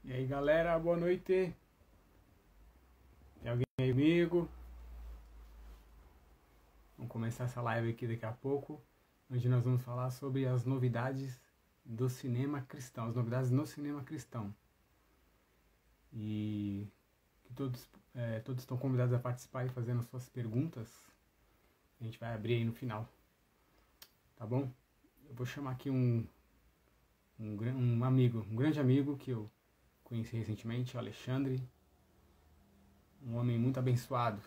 E aí galera, boa noite. Tem alguém aí comigo? Vamos começar essa live aqui daqui a pouco, onde nós vamos falar sobre as novidades do cinema cristão, as novidades no cinema cristão. E que todos estão convidados a participar e fazendo suas perguntas. A gente vai abrir aí no final, tá bom? Eu vou chamar aqui um amigo, um grande amigo que eu conheci recentemente, o Alexandre, um homem muito abençoado.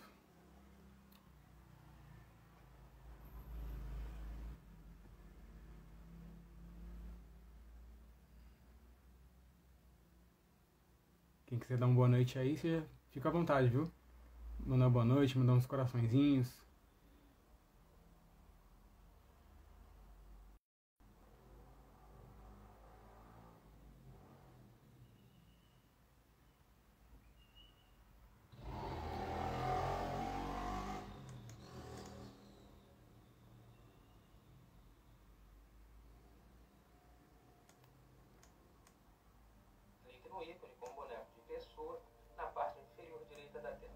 Quem quiser dar uma boa noite aí, você fica à vontade, viu? Mandar uma boa noite, mandar uns coraçõezinhos. Clique no ícone com o boneco de pessoa na parte inferior direita da tela.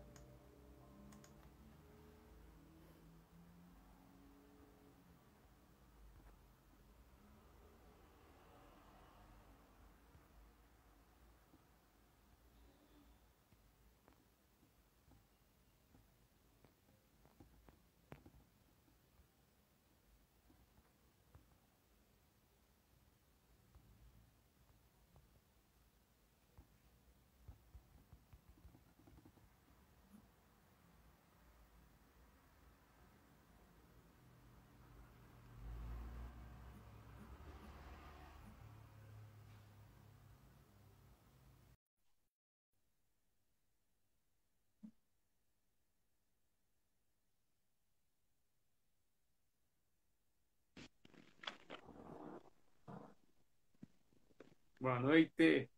Boa noite.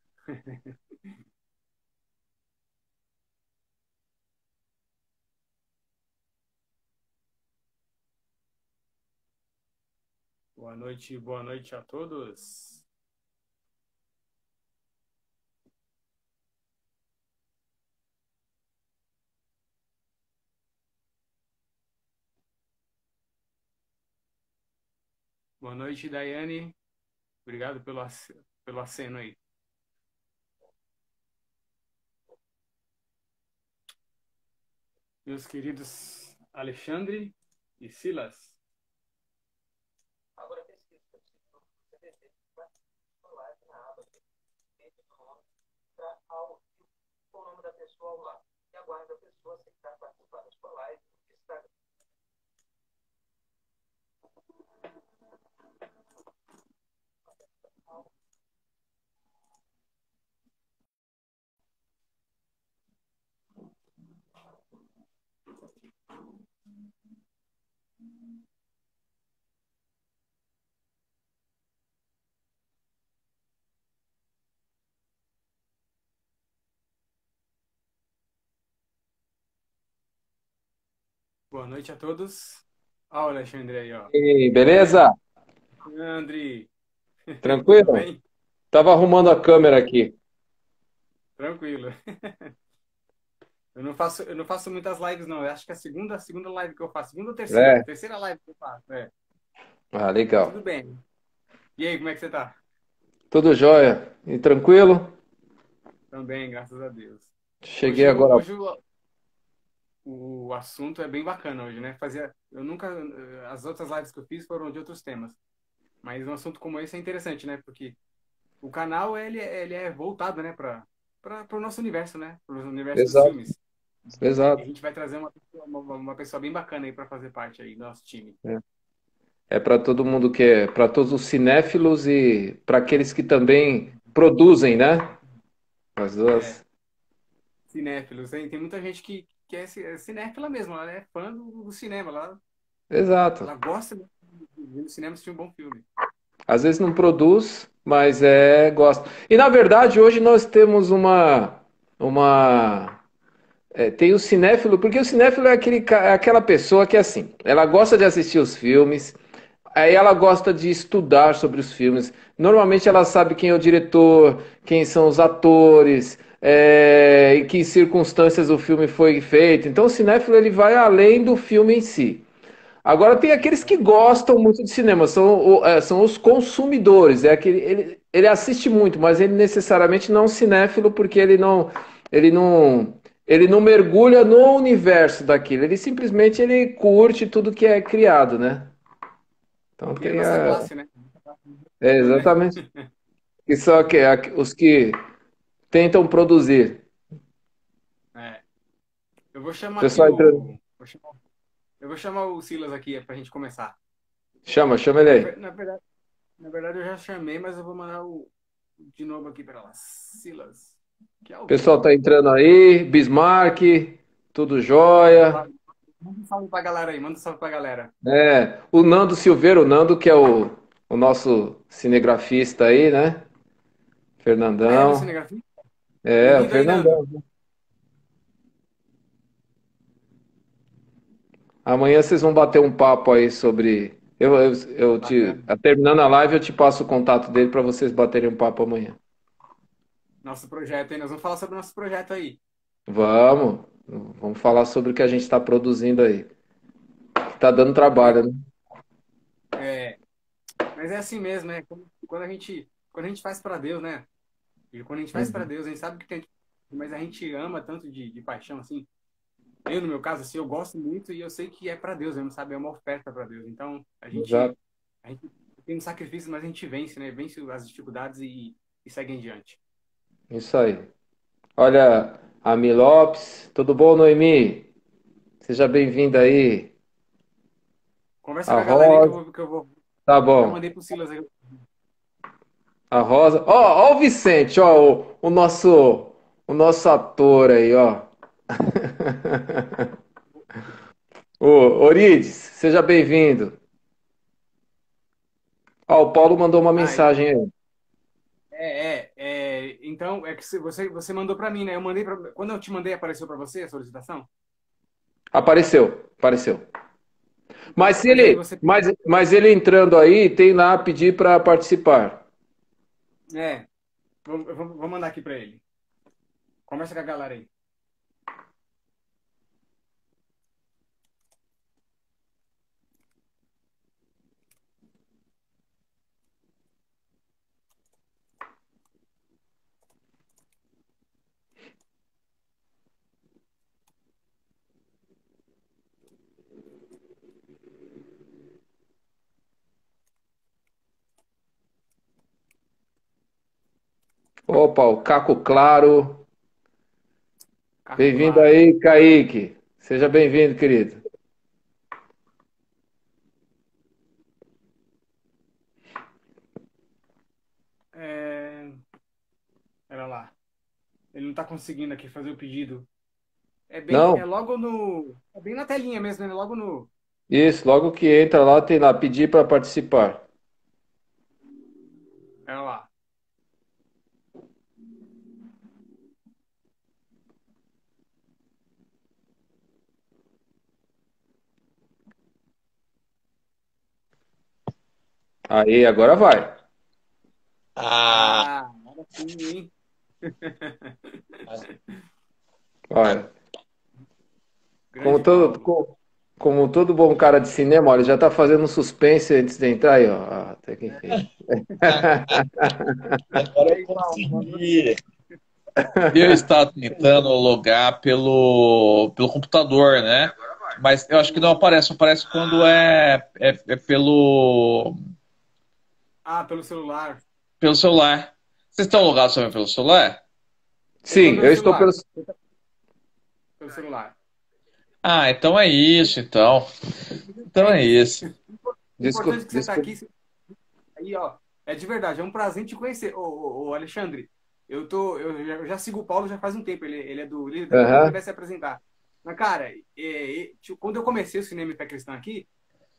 Boa noite a todos. Boa noite, Daiane. Obrigado pelo aceno aí. Meus queridos Alexandre e Silas. Agora pesquisa o título do CDT e participe da sua live na aba Feito do nome para ao vivo com o nome da pessoa ao lado. E aguarde a pessoa aceitar participar da sua live no Instagram. Boa noite a todos. Ó, o Alexandre aí, ó. E Tudo bem? beleza? Alexandre, tudo Tranquilo? bem? Tava arrumando a câmera aqui. Tranquilo. Eu não faço muitas lives, não. Eu acho que é a segunda live que eu faço. Segunda ou terceira? É. Terceira live que eu faço, é. Ah, Mas legal. tudo bem. E aí, como é que você tá? Tudo jóia? E tranquilo? Também, graças a Deus. Cheguei Hoje, agora. hoje o assunto é bem bacana hoje, né? Eu nunca, as outras lives que eu fiz foram de outros temas, mas um assunto como esse é interessante, né? Porque o canal ele é voltado, né, para o nosso universo, né? Para o universo dos Exato, filmes. E a exato. gente vai trazer uma pessoa bem bacana aí para fazer parte aí do nosso time. É para todo mundo que é, para todos os cinéfilos e para aqueles que também produzem, né? As É, duas. cinéfilos, hein? Tem muita gente que é cinéfila mesmo, ela é fã do cinema, Exato. ela gosta de ir no cinema assistir um bom filme. Às vezes não produz, mas gosta. E na verdade, hoje nós temos uma tem o cinéfilo, porque o cinéfilo é aquela pessoa que assim, ela gosta de assistir os filmes. Aí ela gosta de estudar sobre os filmes. Normalmente ela sabe quem é o diretor, quem são os atores, em que circunstâncias o filme foi feito. Então o cinéfilo ele vai além do filme em si. Agora tem aqueles que gostam muito de cinema, são os consumidores. É aquele, ele assiste muito, mas ele necessariamente não é um cinéfilo porque ele não, ele não mergulha no universo daquilo. Ele simplesmente ele curte tudo que é criado, né? Então E a tem nossa classe, né? Né? exatamente que só que os que tentam produzir. É. Eu vou O chamar aqui pessoal entrando. eu vou chamar o Silas aqui pra gente começar. Chama ele Na, aí. ver- na verdade, na verdade, eu já chamei, mas eu vou mandar de novo aqui pra ela. Silas, que é O ao pessoal tá vivo. entrando aí. Bismarck, tudo jóia. Manda um salve pra galera aí, manda um salve pra galera. O Nando Silveira, o Nando, que é o nosso cinegrafista aí, né? Ah, é do Fernandão. Cinegrafia? O Bem-vindo aí, Nando. Fernandão. Amanhã vocês vão bater um papo aí sobre. Bacana. Terminando a live, eu te passo o contato dele para vocês baterem um papo amanhã. Nosso projeto aí, nós vamos falar sobre o nosso projeto aí. Vamos, vamos falar sobre o que a gente está produzindo aí. Tá dando trabalho, né? É, mas é assim mesmo, né? Quando a gente faz pra Deus, né? E quando a gente faz pra Uhum. Deus, a gente sabe que tem, mas a gente ama tanto de paixão, assim. Eu, no meu caso, assim, eu gosto muito e eu sei que é pra Deus mesmo, sabe? É uma oferta pra Deus. Então, Exato. a gente tem um sacrifício, mas a gente vence, né? Vence as dificuldades e segue em diante. Isso aí. Olha, a Mi Lopes, tudo bom, Noemi? Seja bem-vinda aí. Conversa A com a galera aí Rosa, que eu vou. tá Já bom. mandei pro Silas aí. A Rosa. Ó, o Vicente, ó, o nosso ator aí, ó. Ô, Orides, seja bem-vindo. Ó, o Paulo mandou uma Ah, mensagem aí. então, é que você mandou pra mim, né? Eu mandei pra. Quando eu te mandei, apareceu pra você a solicitação? Apareceu. Mas se Mas aí ele, você. mas ele entrando aí, tem lá pedir para participar. É, vou mandar aqui pra ele. Conversa com a galera aí. Opa, o Caco Claro. Carro Bem-vindo claro. aí, Kaique. Seja bem-vindo, querido. É, Pera lá. Ele não tá conseguindo aqui fazer o pedido. É Não? logo no. É bem na telinha mesmo, né? Logo no. Isso, logo que entra lá, tem lá pedir para participar. Pera lá. Aí, agora vai. Ah, Ah, agora sim, hein? Olha, como Grande todo, Paulo. como todo bom cara de cinema, olha, já tá fazendo um suspense antes de entrar aí, ó. Ah, até que enfim. agora E eu aí, Paulo? Boa noite. consegui. Eu estava tentando logar pelo computador, né? Mas eu acho que não aparece. Aparece quando é Ah, pelo celular. pelo celular. Vocês estão logados também pelo celular? Eu tô Sim, pelo eu estou pelo. celular. Pelo celular. Ah, então é isso, então. Então É é isso. isso. O importante é que você tá Desculpa. aqui. Aí, ó. É de verdade, é um prazer te conhecer. Ô, Alexandre, eu já sigo o Paulo já faz um tempo. Ele é do. Depois ele Aham. vai se apresentar. Mas, cara, quando eu comecei o Cinema e Fé Cristã aqui,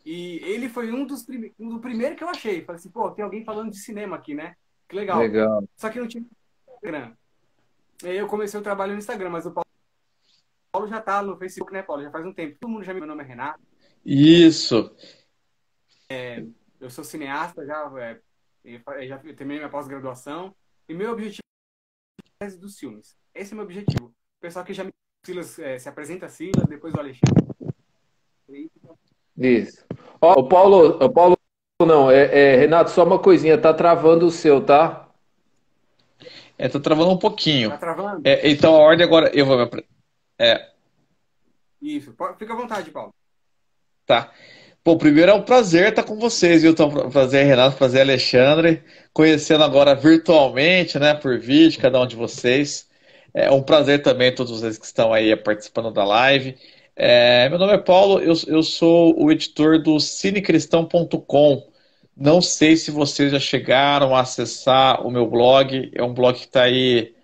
e ele foi um do primeiro que eu achei. Falei assim, pô, tem alguém falando de cinema aqui, né? Que legal. Legal. Só que não tinha Instagram. Aí eu comecei o trabalho no Instagram, mas o Paulo já tá no Facebook, né, Paulo? Já faz um tempo. Todo mundo já me meu nome é Renato. Isso. eu sou cineasta já, já terminei minha pós-graduação, e meu objetivo é a tese dos filmes. Esse é o meu objetivo. O pessoal que já me Silas, se apresenta Silas, depois o Alexandre. Isso. Ó, o Paulo não, Renato, só uma coisinha, tá travando o seu, tá? Tá travando um pouquinho. Tá travando? Então a ordem agora. Eu vou me Isso. Fica à vontade, Paulo. Tá. Bom, primeiro é um prazer estar com vocês, viu? Então, prazer, Renato, prazer, Alexandre. Conhecendo agora virtualmente, né, por vídeo, cada um de vocês. É um prazer também todos vocês que estão aí participando da live. Meu nome é Paulo, eu sou o editor do cinecristão.com. Não sei se vocês já chegaram a acessar o meu blog. É um blog que está aí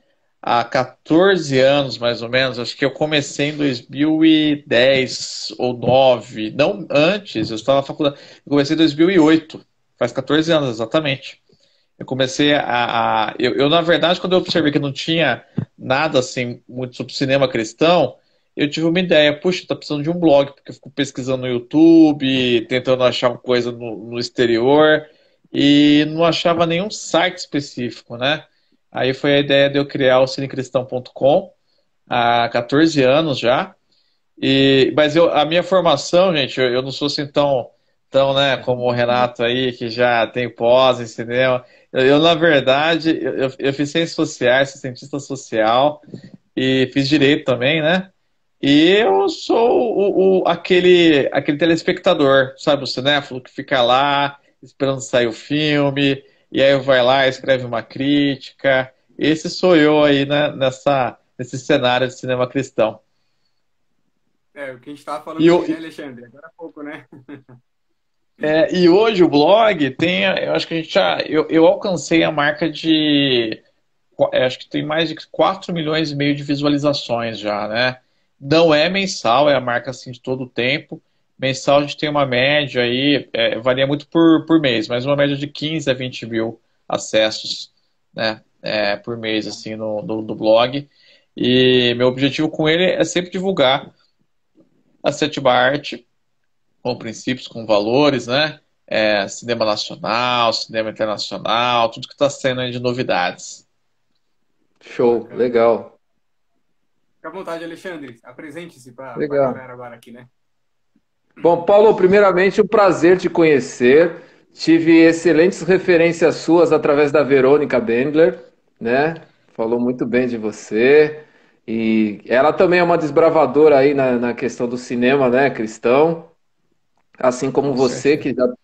há 14 anos, mais ou menos. Acho que eu comecei em 2010 ou 2009. Não antes, eu estava na faculdade. Eu comecei em 2008, faz 14 anos exatamente. Eu comecei na verdade, quando eu observei que não tinha nada assim muito sobre cinema cristão, eu tive uma ideia. Puxa, tá precisando de um blog, porque eu fico pesquisando no YouTube, tentando achar uma coisa no exterior, e não achava nenhum site específico, né? Aí foi a ideia de eu criar o cinecristão.com há 14 anos já. Mas a minha formação, gente, eu não sou assim tão, né, como o Renato aí, que já tem pós em cinema. Na verdade, eu fiz ciências sociais, sou cientista social e fiz direito também, né? E eu sou aquele telespectador, sabe, o cinéfilo que fica lá esperando sair o filme, e aí vai lá, escreve uma crítica. Esse sou eu aí, né, nesse cenário de cinema cristão. O que a gente estava falando aqui, né, Alexandre? Agora há pouco, né? E hoje o blog tem, eu acho que a gente eu alcancei a marca de, acho que tem mais de 4 milhões e meio de visualizações já, né? Não é mensal, é a marca assim de todo o tempo. Mensal a gente tem uma média aí, varia muito por mês, mas uma média de 15 a 20 mil acessos, né? Por mês assim no blog. E meu objetivo com ele é sempre divulgar a sétima arte com princípios, com valores, né? Cinema nacional, cinema internacional, tudo que está saindo aí de novidades. Show, Bacana. legal. Fica à vontade, Alexandre. Apresente-se para a Legal. galera agora aqui, né? Bom, Paulo, primeiramente, um prazer te conhecer. Tive excelentes referências suas através da Verônica Dendler, né? Falou muito bem de você. E ela também é uma desbravadora aí na questão do cinema, né, cristão. Assim como Com você, certeza.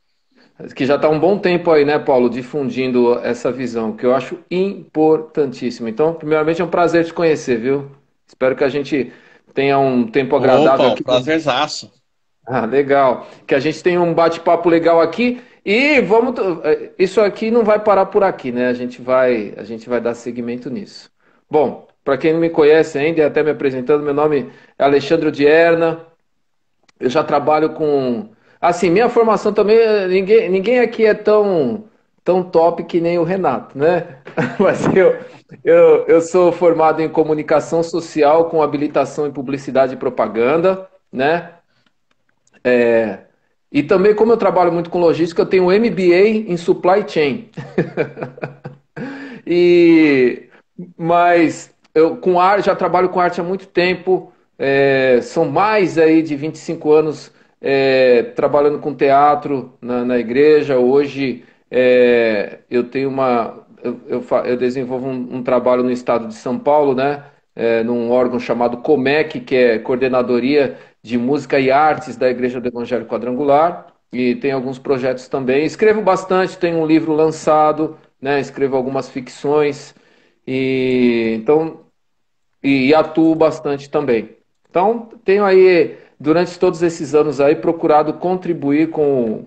que já está há um bom tempo aí, né, Paulo, difundindo essa visão, que eu acho importantíssimo. Então, primeiramente, é um prazer te conhecer, viu? Espero que a gente tenha um tempo agradável Opa, um aqui. prazerzaço. Ah, legal. Que a gente tenha um bate-papo legal aqui. E vamos. Isso aqui não vai parar por aqui, né? A gente vai dar seguimento nisso. Bom, para quem não me conhece ainda, e até me apresentando, meu nome é Alexandre Dierna. Eu já trabalho com. Assim, minha formação também, ninguém aqui é tão top que nem o Renato, né? Mas eu sou formado em comunicação social com habilitação em publicidade e propaganda, né? E também, como eu trabalho muito com logística, eu tenho um MBA em supply chain. E, mas eu já trabalho com arte há muito tempo, são mais aí de 25 anos trabalhando com teatro na igreja. Hoje eu tenho eu desenvolvo um trabalho no estado de São Paulo, né? Num órgão chamado Comec, que é Coordenadoria de Música e Artes da Igreja do Evangelho Quadrangular. E tem alguns projetos também. Escrevo bastante, tenho um livro lançado, né? Escrevo algumas ficções então atuo bastante também. Então tenho aí durante todos esses anos aí procurado contribuir com,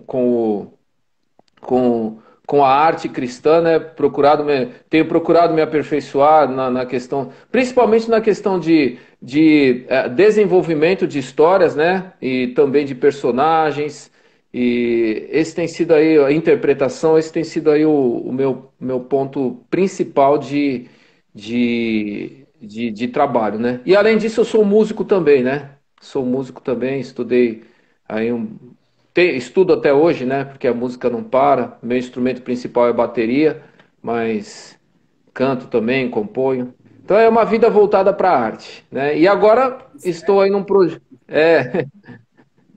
com a arte cristã, né? Tenho procurado me aperfeiçoar na questão, principalmente na questão de desenvolvimento de histórias, né? E também de personagens. E esse tem sido aí a interpretação, esse tem sido aí o meu ponto principal de trabalho, né? E além disso, eu sou músico também, né? Sou músico também, estudei aí estudo até hoje, né? Porque a música não para. Meu instrumento principal é bateria, mas canto também, componho. Então é uma vida voltada para a arte, né? E agora estou aí num projeto. É,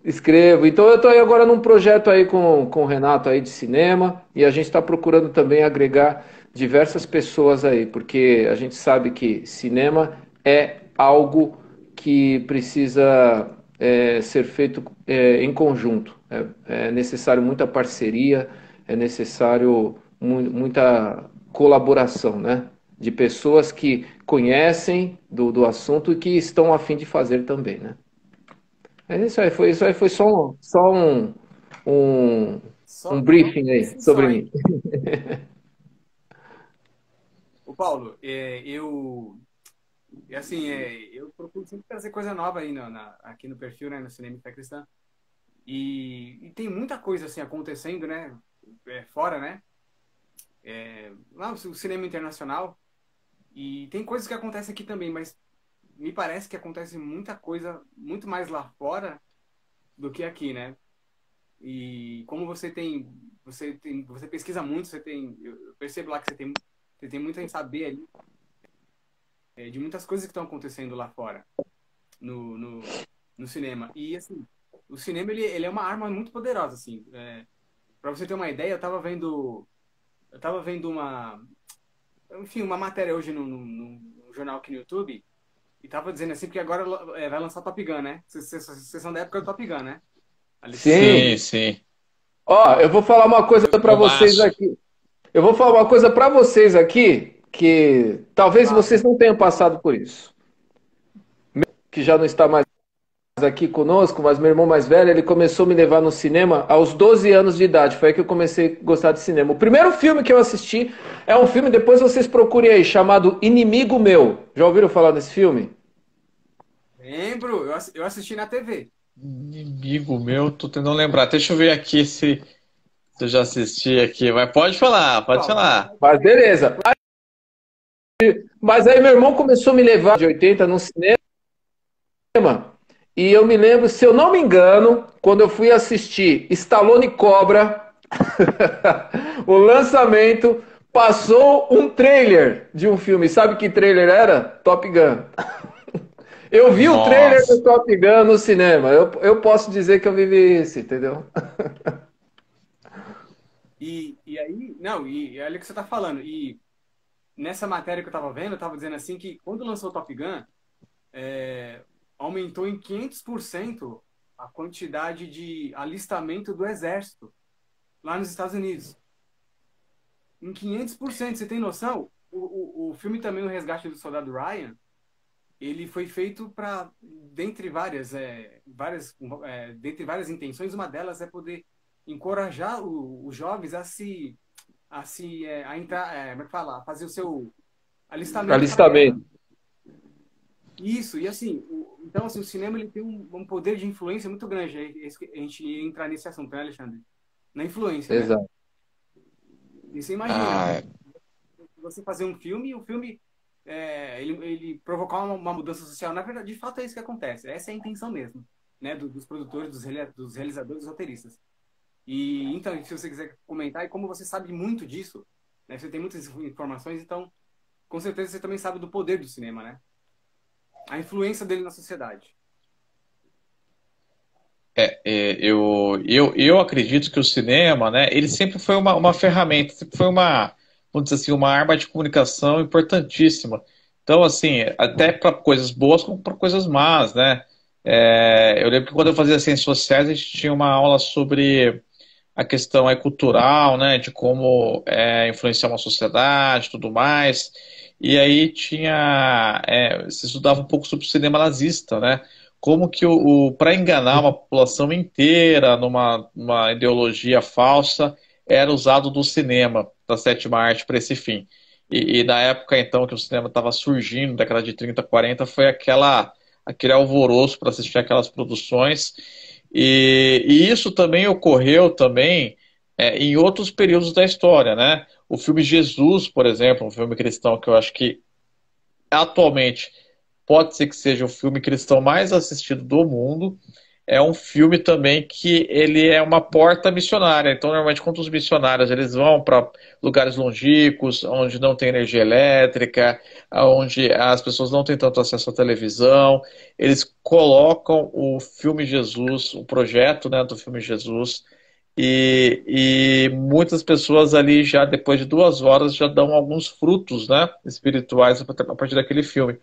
escrevo. Então eu estou aí agora num projeto aí com o Renato aí de cinema e a gente está procurando também agregar diversas pessoas aí, porque a gente sabe que cinema é algo que precisa ser feito em conjunto. É necessário muita parceria, é necessário muita colaboração, né? De pessoas que conhecem do assunto e que estão a fim de fazer também, né? Mas isso aí foi um, um Só briefing aí assim sobre só, hein? mim. O Paulo, assim, eu procuro sempre trazer coisa nova aí aqui no perfil, né, no Cinema e Fé Cristã. E tem muita coisa assim acontecendo, né, fora, né, lá o cinema internacional. E tem coisas que acontecem aqui também, mas me parece que acontece muita coisa muito mais lá fora do que aqui, né? E como você pesquisa muito, eu percebo lá que você tem muito em saber ali de muitas coisas que estão acontecendo lá fora no, no, no cinema. E assim, o cinema ele é uma arma muito poderosa, assim. Para você ter uma ideia, eu tava vendo enfim, uma matéria hoje no jornal aqui no YouTube e tava dizendo assim porque agora vai lançar Top Gun, né? Vocês são da época do Top Gun, né? Alexandre. Sim. Sim, sim. Ó, eu vou falar uma coisa para vocês Filmaço. aqui. Eu vou falar uma coisa para vocês aqui que talvez Fala. vocês não tenham passado por isso. Que já não está mais aqui conosco, mas meu irmão mais velho, ele começou a me levar no cinema aos 12 anos de idade. Foi aí que eu comecei a gostar de cinema. O primeiro filme que eu assisti é um filme, depois vocês procurem aí, chamado Inimigo Meu. Já ouviram falar desse filme? Lembro, eu assisti na TV. Inimigo meu, tô tentando lembrar. Deixa eu ver aqui se eu já assisti aqui. Mas pode falar, pode Paulo, falar. Mas beleza. Mas aí meu irmão começou a me levar de 80 no cinema. E eu me lembro, se eu não me engano, quando eu fui assistir Stallone Cobra, o lançamento, passou um trailer de um filme. Sabe que trailer era? Top Gun. Eu vi o trailer do Nossa. Top Gun no cinema. Eu posso dizer que eu vivi isso, entendeu? e aí, não, e olha o que você tá falando. E nessa matéria que eu tava vendo, eu tava dizendo assim que quando lançou o Top Gun, é, aumentou em 500% a quantidade de alistamento do exército lá nos Estados Unidos. Em 500%, você tem noção? O filme também, O Resgate do Soldado Ryan, ele foi feito para, dentre várias intenções, uma delas é poder encorajar os jovens a entrar, como é que fala? A fazer o seu alistamento para a guerra. Alistamento. Isso, e assim, então assim, o cinema ele tem um poder de influência muito grande. A gente ia entrar nesse assunto, né, Alexandre? Na influência, né? Exato. E você imagina, Ah, você fazer um filme e o filme ele provocar uma mudança social. Na verdade, de fato é isso que acontece. Essa é a intenção mesmo, né? Dos produtores, dos realizadores, dos roteiristas. E então, se você quiser comentar, e como você sabe muito disso, né? Você tem muitas informações, então com certeza você também sabe do poder do cinema, né? A influência dele na sociedade. eu acredito que o cinema, né, ele sempre foi uma ferramenta, sempre foi vamos dizer assim, uma arma de comunicação importantíssima. Então, assim, até para coisas boas como para coisas más, né? Eu lembro que quando eu fazia ciências sociais, a gente tinha uma aula sobre a questão cultural, né, de como influenciar uma sociedade, e tudo mais. E aí se estudava um pouco sobre o cinema nazista, né? Como que para enganar uma população inteira numa ideologia falsa era usado do cinema, da sétima arte para esse fim. E na época então que o cinema estava surgindo, década de 30, 40, foi aquele alvoroço para assistir aquelas produções. E isso também ocorreu também em outros períodos da história, né? O filme Jesus, por exemplo, um filme cristão que eu acho que atualmente pode ser que seja o filme cristão mais assistido do mundo. é um filme também que ele é uma porta missionária. Então, normalmente, quando os missionários eles vão para lugares longínquos, onde não tem energia elétrica, onde as pessoas não têm tanto acesso à televisão, eles colocam o filme Jesus, o projeto, né, do filme Jesus, e muitas pessoas ali já depois de 2 horas já dão alguns frutos, né, espirituais a partir daquele filme.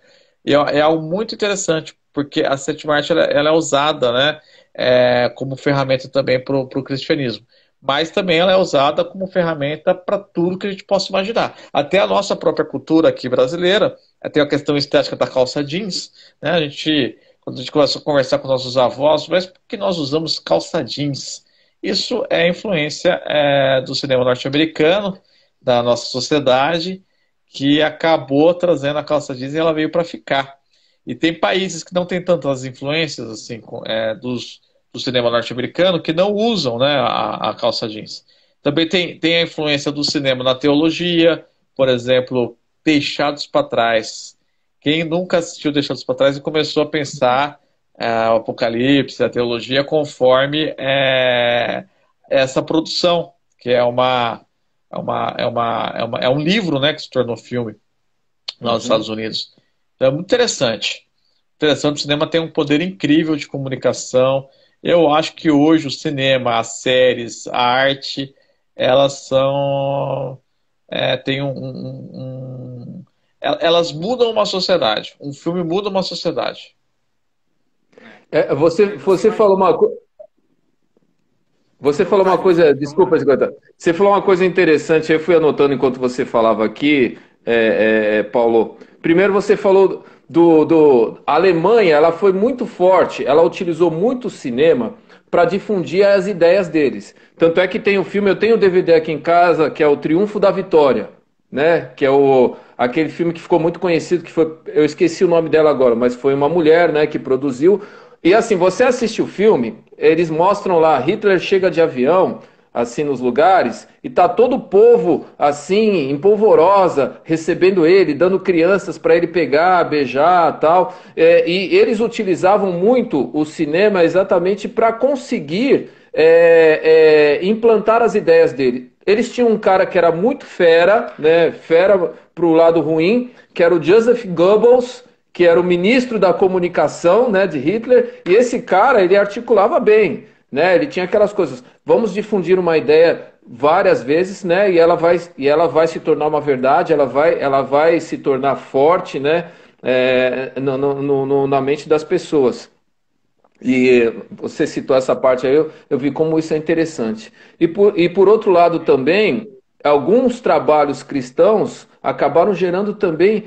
E é algo muito interessante, porque a sétima arte ela é usada, né, como ferramenta também para o cristianismo. Mas também ela é usada como ferramenta para tudo que a gente possa imaginar. Até a nossa própria cultura aqui brasileira, tem a questão estética da calça jeans, né? Quando a gente começa a conversar com nossos avós, mas por que nós usamos calça jeans? Isso é influência do cinema norte-americano, da nossa sociedade, que acabou trazendo a calça jeans e ela veio para ficar. E tem países que não têm tantas influências assim do cinema norte-americano que não usam, né, a calça jeans. Também tem a influência do cinema na teologia, por exemplo, Deixados para Trás. Quem nunca assistiu Deixados para Trás e começou a pensar o Apocalipse, a teologia, conforme essa produção, que é um livro, né, que se tornou filme nos Estados Unidos. Então é muito interessante. Interessante, o cinema tem um poder incrível de comunicação. Eu acho que hoje o cinema, as séries, a arte, elas são. Tem elas mudam uma sociedade. Um filme muda uma sociedade. Você falou uma coisa. Você falou uma coisa, desculpa, Esgota. Você falou uma coisa interessante, eu fui anotando enquanto você falava aqui, Paulo. Primeiro você falou a Alemanha, ela foi muito forte, ela utilizou muito o cinema para difundir as ideias deles. Tanto é que tem um filme, eu tenho o DVD aqui em casa, que é o Triunfo da Vitória, né? Que é aquele filme que ficou muito conhecido, que foi, eu esqueci o nome dela agora, mas foi uma mulher, né, que produziu. E assim, você assiste o filme, eles mostram lá, Hitler chega de avião, assim, nos lugares, e tá todo o povo, assim, em polvorosa, recebendo ele, dando crianças para ele pegar, beijar, tal. E eles utilizavam muito o cinema exatamente para conseguir implantar as ideias dele. Eles tinham um cara que era muito fera, né, fera pro lado ruim, que era o Joseph Goebbels, que era o ministro da comunicação, né, de Hitler, e esse cara, ele articulava bem, né, ele tinha aquelas coisas, vamos difundir uma ideia várias vezes, né, e ela vai se tornar uma verdade, ela vai se tornar forte, né, na mente das pessoas. E você citou essa parte aí, eu vi como isso é interessante. E por outro lado também, alguns trabalhos cristãos acabaram gerando também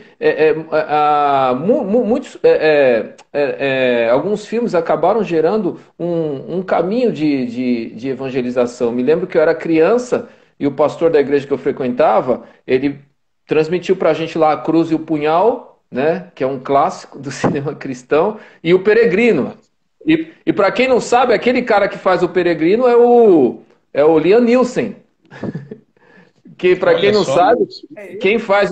alguns filmes acabaram gerando um caminho de evangelização. Me lembro que eu era criança e o pastor da igreja que eu frequentava, ele transmitiu para a gente lá A Cruz e o Punhal, né, que é um clássico do cinema cristão, e O Peregrino. E para quem não sabe, aquele cara que faz o Peregrino é o Liam Neeson. Que para quem não sabe, quem faz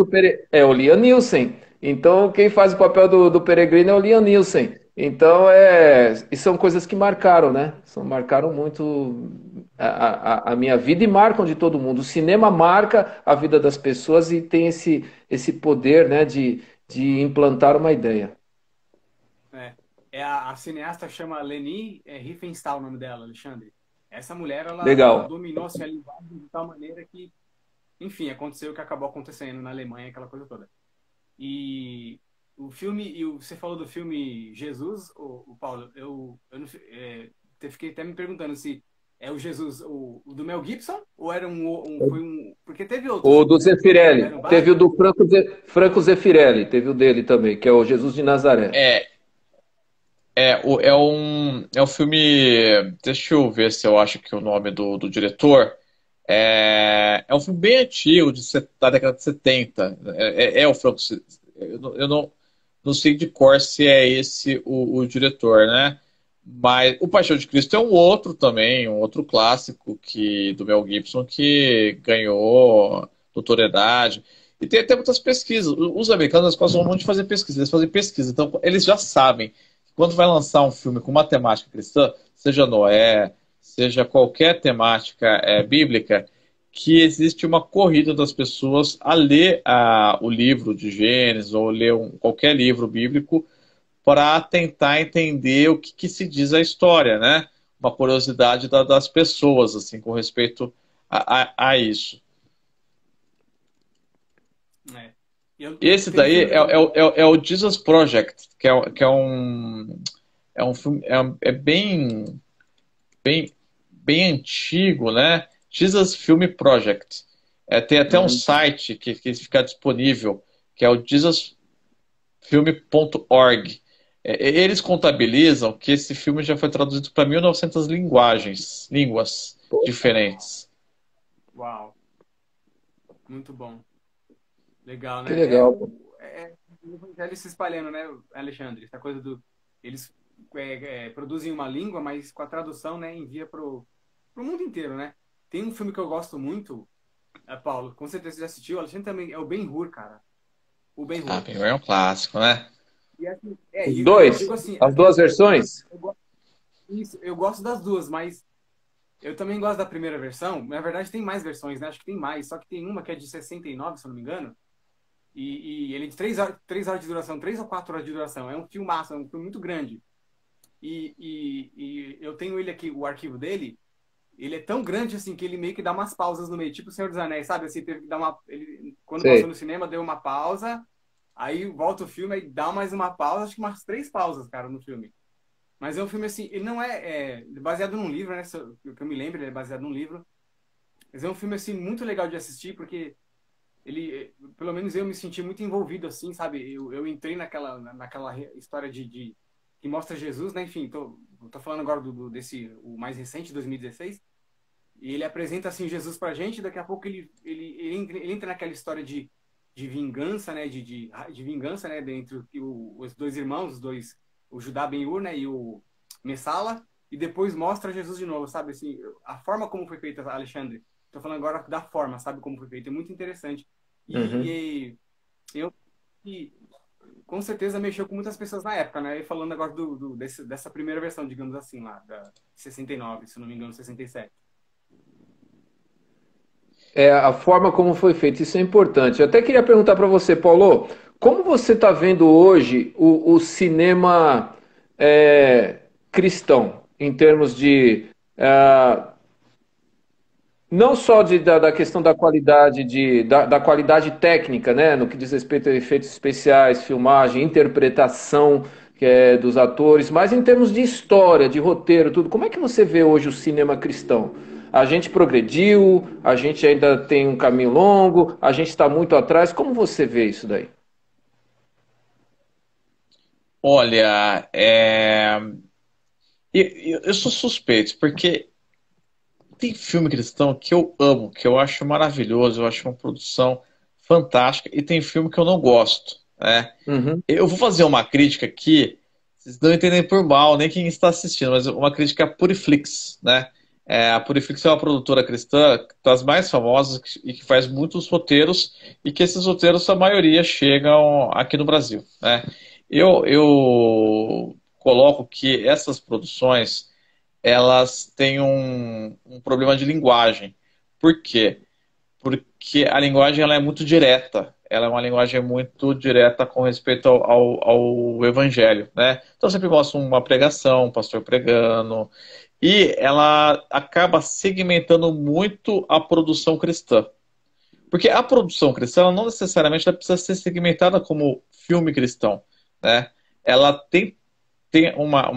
é o Liam Neeson. Então, quem faz o papel do Peregrino é o Liam Neeson. Então, e são coisas que marcaram, né? Marcaram muito a minha vida e marcam de todo mundo. O cinema marca a vida das pessoas e tem esse poder, né, de implantar uma ideia. A cineasta chama Leni Riefenstahl, o nome dela, Alexandre. Essa mulher, ela dominou assim, a linguagem de tal maneira que, enfim, aconteceu o que acabou acontecendo na Alemanha, aquela coisa toda. E o filme, você falou do filme Jesus, o Paulo, eu fiquei até me perguntando se é o Jesus o do Mel Gibson ou era porque teve outro. O do Zeffirelli, teve o do Franco Zeffirelli, teve o dele também, que é o Jesus de Nazaré. É um filme. Deixa eu ver se eu acho que o nome do diretor. É um filme bem antigo, da década de 70. O Franco. Eu não sei de cor se é esse o diretor, né? Mas O Paixão de Cristo é um outro também, um outro clássico do Mel Gibson que ganhou notoriedade. E tem muitas pesquisas. Os americanos gostam muito de fazer pesquisa, eles fazem pesquisa, então eles já sabem. quando vai lançar um filme com uma temática cristã, seja Noé, seja qualquer temática bíblica, que existe uma corrida das pessoas a ler o livro de Gênesis ou ler qualquer livro bíblico para tentar entender o que se diz a história, né? Uma curiosidade das pessoas, assim, com respeito a isso. É. Esse Tem um daí filme que eu... é o Jesus Project, que é um filme bem, bem antigo, né? Jesus Film Project. Tem até um site que fica disponível, que é o jesusfilm.org. Eles contabilizam que esse filme já foi traduzido para 1.900 línguas diferentes. Uau, muito bom. Legal, Que né? legal. O evangelho se espalhando, né, Alexandre? Essa coisa do... Eles produzem uma língua, mas com a tradução, né, envia pro mundo inteiro, né? Tem um filme que eu gosto muito, Paulo, com certeza você já assistiu, o Alexandre também, é o Ben-Hur, cara. O Ben-Hur. Ben-Hur é um clássico, né? E assim, Os e eu dois? digo assim, As duas versões? eu gosto das duas, mas eu também gosto da primeira versão. Na verdade, tem mais versões, né? Acho que tem mais, só que tem uma que é de 69, se eu não me engano. E ele é de 3 horas de duração, 3 ou 4 horas de duração. É um filmaço, é um filme muito grande. E eu tenho ele aqui, o arquivo dele. Ele é tão grande assim que ele meio que dá umas pausas no meio, tipo o Senhor dos Anéis, sabe? Assim, teve que dar quando passou Sei. no cinema, deu uma pausa, aí volta o filme, aí dá mais uma pausa, acho que umas 3 pausas, cara, no filme. Mas é um filme assim, ele não é baseado num livro, né? Que eu me lembro, ele é baseado num livro. Mas é um filme assim muito legal de assistir, porque ele, pelo menos eu me senti muito envolvido assim, sabe? Eu entrei naquela história de que mostra Jesus, né? Enfim, tô falando agora desse o mais recente, 2016. E ele apresenta assim Jesus pra gente, daqui a pouco ele entra naquela história de vingança, né, de vingança, né, entre os dois irmãos, o Judá Ben-Hur, né, e o Messala, e depois mostra Jesus de novo, sabe, assim, a forma como foi feita, Alexandre, tô falando agora da forma, sabe, como foi feita, é muito interessante. Uhum. Eu com certeza mexeu com muitas pessoas na época, né, e falando agora dessa primeira versão, digamos assim, lá, da 69, se não me engano, 67. É a forma como foi feito, isso é importante. Eu até queria perguntar para você, Paulo, como você está vendo hoje o cinema cristão, em termos de não só da questão da qualidade da qualidade técnica, né, no que diz respeito a efeitos especiais, filmagem, interpretação dos atores, mas em termos de história, de roteiro, tudo. Como é que você vê hoje o cinema cristão? A gente progrediu, a gente ainda tem um caminho longo, a gente está muito atrás. Como você vê isso daí? Olha, eu sou suspeito, porque tem filme cristão que eu amo, que eu acho maravilhoso, eu acho uma produção fantástica, e tem filme que eu não gosto, né? Uhum. Eu vou fazer uma crítica aqui, vocês não entendem por mal, nem quem está assistindo, mas uma crítica à Puriflix, né? A Puriflix é uma produtora cristã das mais famosas e que faz muitos roteiros, e que esses roteiros, a maioria, chegam aqui no Brasil, né? Eu coloco que essas produções elas têm um problema de linguagem. Por quê? Porque a linguagem ela é muito direta. Ela é uma linguagem muito direta com respeito ao evangelho, né? Então sempre mostra uma pregação, um pastor pregando, e ela acaba segmentando muito a produção cristã. Porque a produção cristã ela não necessariamente ela precisa ser segmentada como filme cristão, né? Ela tem uma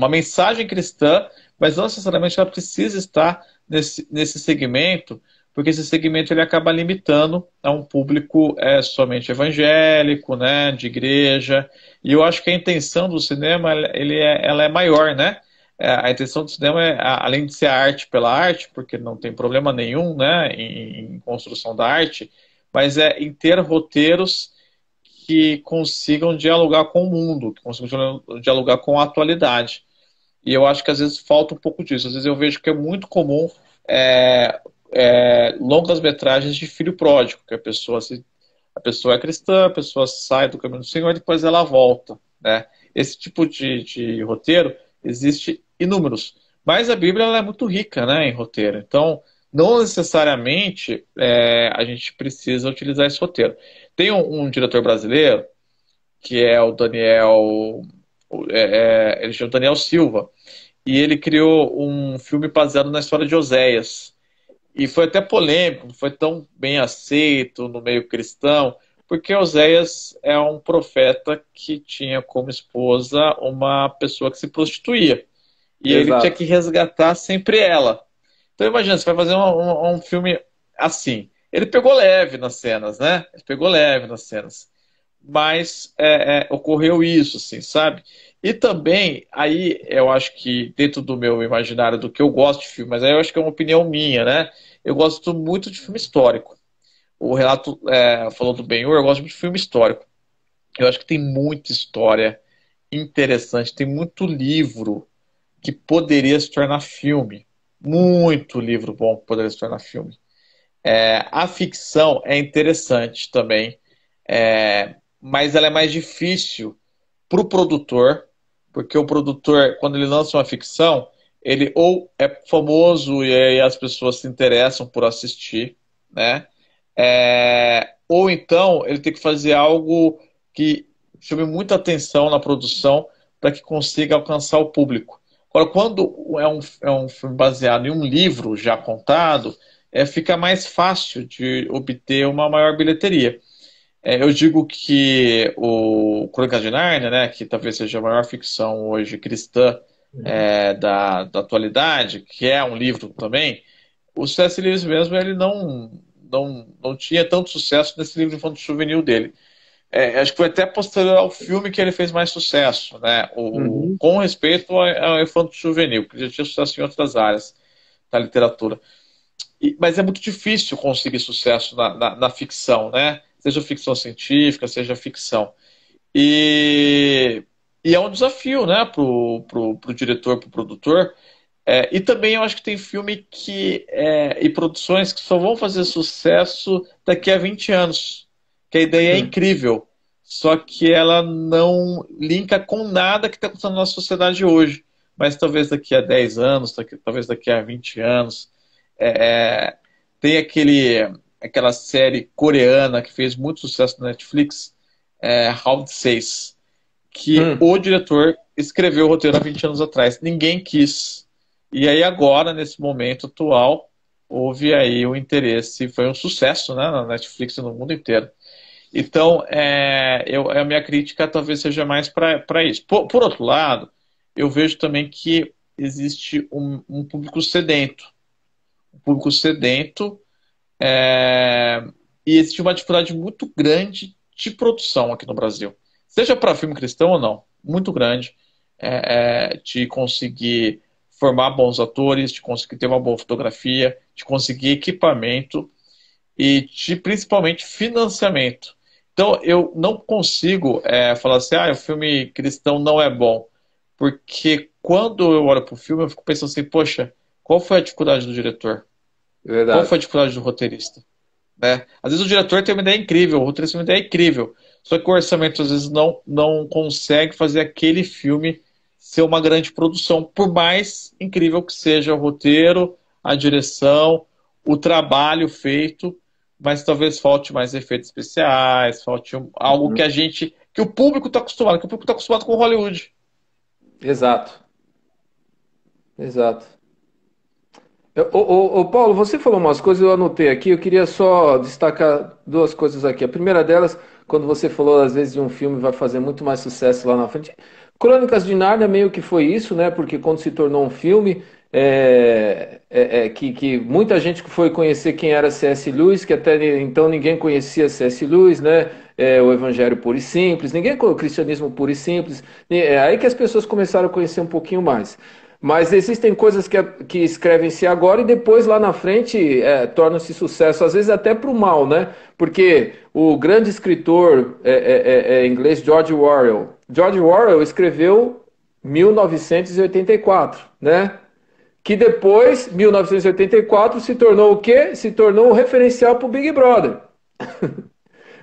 mensagem cristã, mas não necessariamente ela precisa estar nesse segmento, porque esse segmento ele acaba limitando a um público somente evangélico, né, de igreja. E eu acho que a intenção do cinema ela é maior, né? A intenção do cinema é, além de ser a arte pela arte, porque não tem problema nenhum, né, em construção da arte, mas é em ter roteiros que consigam dialogar com o mundo, que consigam dialogar com a atualidade. E eu acho que às vezes falta um pouco disso. Às vezes eu vejo que é muito comum longas metragens de filho pródigo, que a pessoa é cristã, a pessoa sai do caminho do Senhor e depois ela volta, né? Esse tipo de roteiro existe inúmeros. Mas a Bíblia ela é muito rica, né, em roteiro. Então, não necessariamente a gente precisa utilizar esse roteiro. Tem um diretor brasileiro, que é o Daniel, ele chama Daniel Silva, e ele criou um filme baseado na história de Oséias. E foi até polêmico, não foi tão bem aceito no meio cristão, porque Oséias é um profeta que tinha como esposa uma pessoa que se prostituía. E ele tinha Exato. que resgatar sempre ela. Então imagina, você vai fazer um filme assim. Ele pegou leve nas cenas, né? Ele pegou leve nas cenas. Mas ocorreu isso, assim, sabe? E também, aí eu acho que dentro do meu imaginário do que eu gosto de filme, mas aí eu acho que é uma opinião minha, né? Eu gosto muito de filme histórico. O Renato falou do Ben-Hur, eu gosto muito de filme histórico. Eu acho que tem muita história interessante, tem muito livro que poderia se tornar filme. Muito livro bom que poderia se tornar filme. A ficção é interessante também, mas ela é mais difícil para o produtor, porque o produtor, quando ele lança uma ficção, ele ou é famoso e aí as pessoas se interessam por assistir, né? Ou então ele tem que fazer algo que chame muita atenção na produção para que consiga alcançar o público. Agora, quando é um filme baseado em um livro já contado, fica mais fácil de obter uma maior bilheteria. Eu digo que o Crônicas de Nárnia, né, que talvez seja a maior ficção hoje cristã da atualidade, que é um livro também, o C.S. Lewis mesmo ele não tinha tanto sucesso nesse livro infanto-juvenil dele. Acho que foi até posterior ao filme que ele fez mais sucesso, né? Uhum. Com respeito ao infanto-juvenil, que já tinha sucesso em outras áreas da literatura. Mas é muito difícil conseguir sucesso na ficção, né? Seja ficção científica, seja ficção. E, e é um desafio, né, pro diretor, pro produtor. E também eu acho que tem filme e produções que só vão fazer sucesso daqui a 20 anos. Que a ideia é Hum. incrível, só que ela não linka com nada que está acontecendo na sociedade hoje. Mas talvez daqui a 10 anos, talvez daqui a 20 anos. Tem aquela série coreana que fez muito sucesso na Netflix, Round 6, que Hum. o diretor escreveu o roteiro há 20 anos atrás. Ninguém quis. E aí agora, nesse momento atual, houve aí o interesse, foi um sucesso, né, na Netflix e no mundo inteiro. Então, a minha crítica talvez seja mais para isso. Por outro lado, eu vejo também que existe um público sedento. Um público sedento e existe uma dificuldade muito grande de produção aqui no Brasil. Seja para filme cristão ou não, muito grande, de conseguir formar bons atores, de conseguir ter uma boa fotografia, de conseguir equipamento e de principalmente financiamento. Então eu não consigo falar assim, o filme cristão não é bom, porque quando eu olho para o filme eu fico pensando assim, poxa, qual foi a dificuldade do diretor? Qual foi a Verdade. dificuldade do roteirista? Né? Às vezes o diretor tem uma ideia incrível, o roteirista tem uma ideia incrível, só que o orçamento às vezes não consegue fazer aquele filme ser uma grande produção, por mais incrível que seja o roteiro, a direção, o trabalho feito, mas talvez falte mais efeitos especiais, falte algo Uhum. que o público está acostumado, que o público está acostumado com Hollywood. Exato. Exato. Ô, Paulo, você falou umas coisas, eu anotei aqui, eu queria só destacar duas coisas aqui. A primeira delas, quando você falou, às vezes, de um filme vai fazer muito mais sucesso lá na frente. Crônicas de Nárnia meio que foi isso, né? Porque quando se tornou um filme, que muita gente foi conhecer quem era C.S. Lewis, que até então ninguém conhecia C.S. Lewis, né? O Evangelho puro e simples, ninguém o cristianismo puro e simples. É aí que as pessoas começaram a conhecer um pouquinho mais. Mas existem coisas que escrevem-se agora e depois lá na frente tornam-se sucesso, às vezes até para o mal, né? Porque o grande escritor inglês George Orwell escreveu 1984, né? Que depois, 1984, se tornou o quê? Se tornou o referencial para o Big Brother,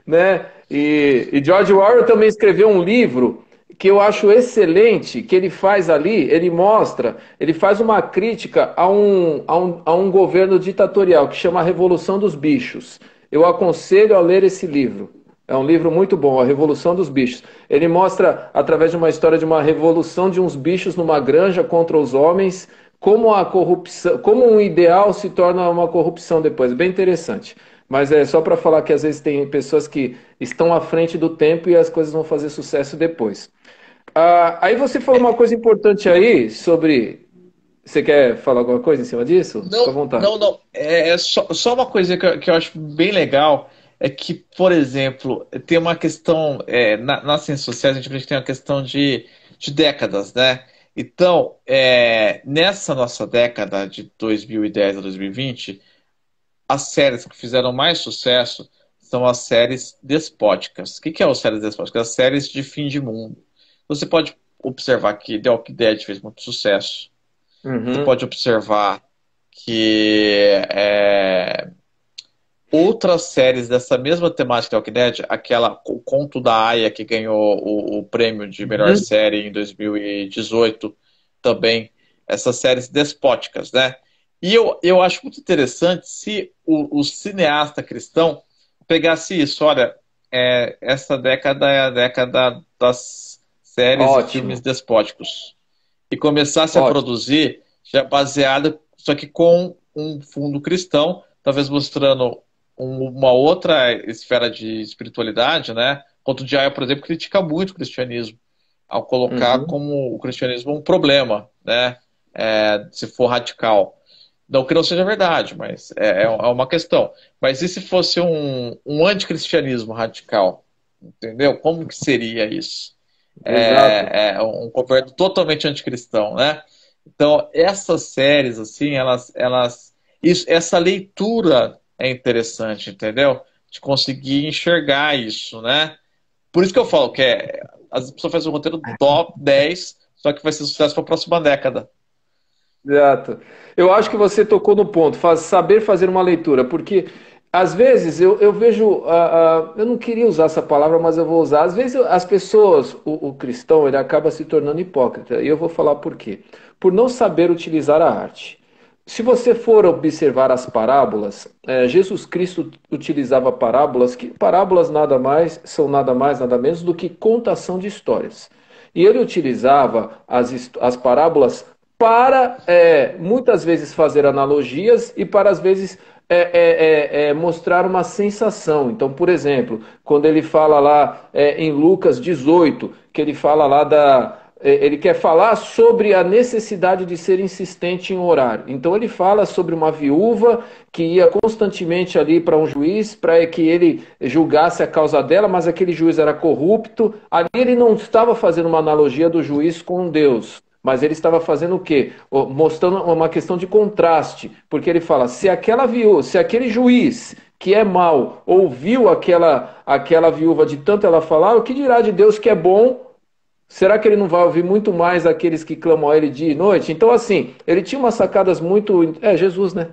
né? E George Orwell também escreveu um livro que eu acho excelente, que ele faz ali, ele faz uma crítica a um governo ditatorial que chama a Revolução dos Bichos. Eu aconselho a ler esse livro. É um livro muito bom, A Revolução dos Bichos. Ele mostra, através de uma história de uma revolução de uns bichos numa granja contra os homens, como a corrupção, como um ideal se torna uma corrupção depois. Bem interessante. Mas é só para falar que às vezes tem pessoas que estão à frente do tempo e as coisas vão fazer sucesso depois. Aí você falou uma coisa importante aí sobre. Você quer falar alguma coisa em cima disso? Fica à Não, vontade. não, não. É só uma coisa que eu acho bem legal é que, por exemplo, tem uma questão, nas ciências sociais a gente tem uma questão de décadas, né? Então, nessa nossa década de 2010 a 2020, as séries que fizeram mais sucesso são as séries despóticas. O que é as séries despóticas? As séries de fim de mundo. Você pode observar que The Walking Dead fez muito sucesso. Você Uhum. pode observar que outras séries dessa mesma temática da Walking Dead, o Conto da Aia, que ganhou o prêmio de melhor Uhum. série em 2018, também, essas séries despóticas, né? E eu acho muito interessante se o cineasta cristão pegasse isso, olha, essa década é a década das séries e filmes Ótimo, despóticos e começasse a ótimo. produzir já baseado, só que com um fundo cristão, talvez mostrando uma outra esfera de espiritualidade, né? Conto de Aia, por exemplo, critica muito o cristianismo, ao colocar Uhum. como o cristianismo um problema, né? Se for radical. Não que não seja verdade, mas é uma questão. Mas e se fosse um anticristianismo radical? Entendeu? Como que seria isso? Exato. Um governo totalmente anticristão, né? Então, essas séries, assim, essa leitura é interessante, entendeu? De conseguir enxergar isso, né? Por isso que eu falo que as pessoas fazem um roteiro top 10, só que vai ser sucesso para a próxima década. Exato. Eu acho que você tocou no ponto, saber fazer uma leitura, porque às vezes eu vejo, eu não queria usar essa palavra, mas eu vou usar. Às vezes as pessoas, o cristão, ele acaba se tornando hipócrita, e eu vou falar por quê. Por não saber utilizar a arte. Se você for observar as parábolas, Jesus Cristo utilizava parábolas, que parábolas nada mais são nada mais, nada menos do que contação de histórias. E ele utilizava as parábolas para muitas vezes fazer analogias e para às vezes mostrar uma sensação. Então, por exemplo, quando ele fala lá em Lucas 18, que ele fala lá ele quer falar sobre a necessidade de ser insistente em orar. Então ele fala sobre uma viúva que ia constantemente ali para um juiz para que ele julgasse a causa dela, mas aquele juiz era corrupto. Ali ele não estava fazendo uma analogia do juiz com Deus. Mas ele estava fazendo o quê? Mostrando uma questão de contraste. Porque ele fala, se aquela viúva, se aquele juiz que é mau ouviu aquela viúva de tanto ela falar, o que dirá de Deus que é bom? Será que ele não vai ouvir muito mais aqueles que clamam a ele dia e noite? Então, assim, ele tinha umas sacadas muito. Jesus, né?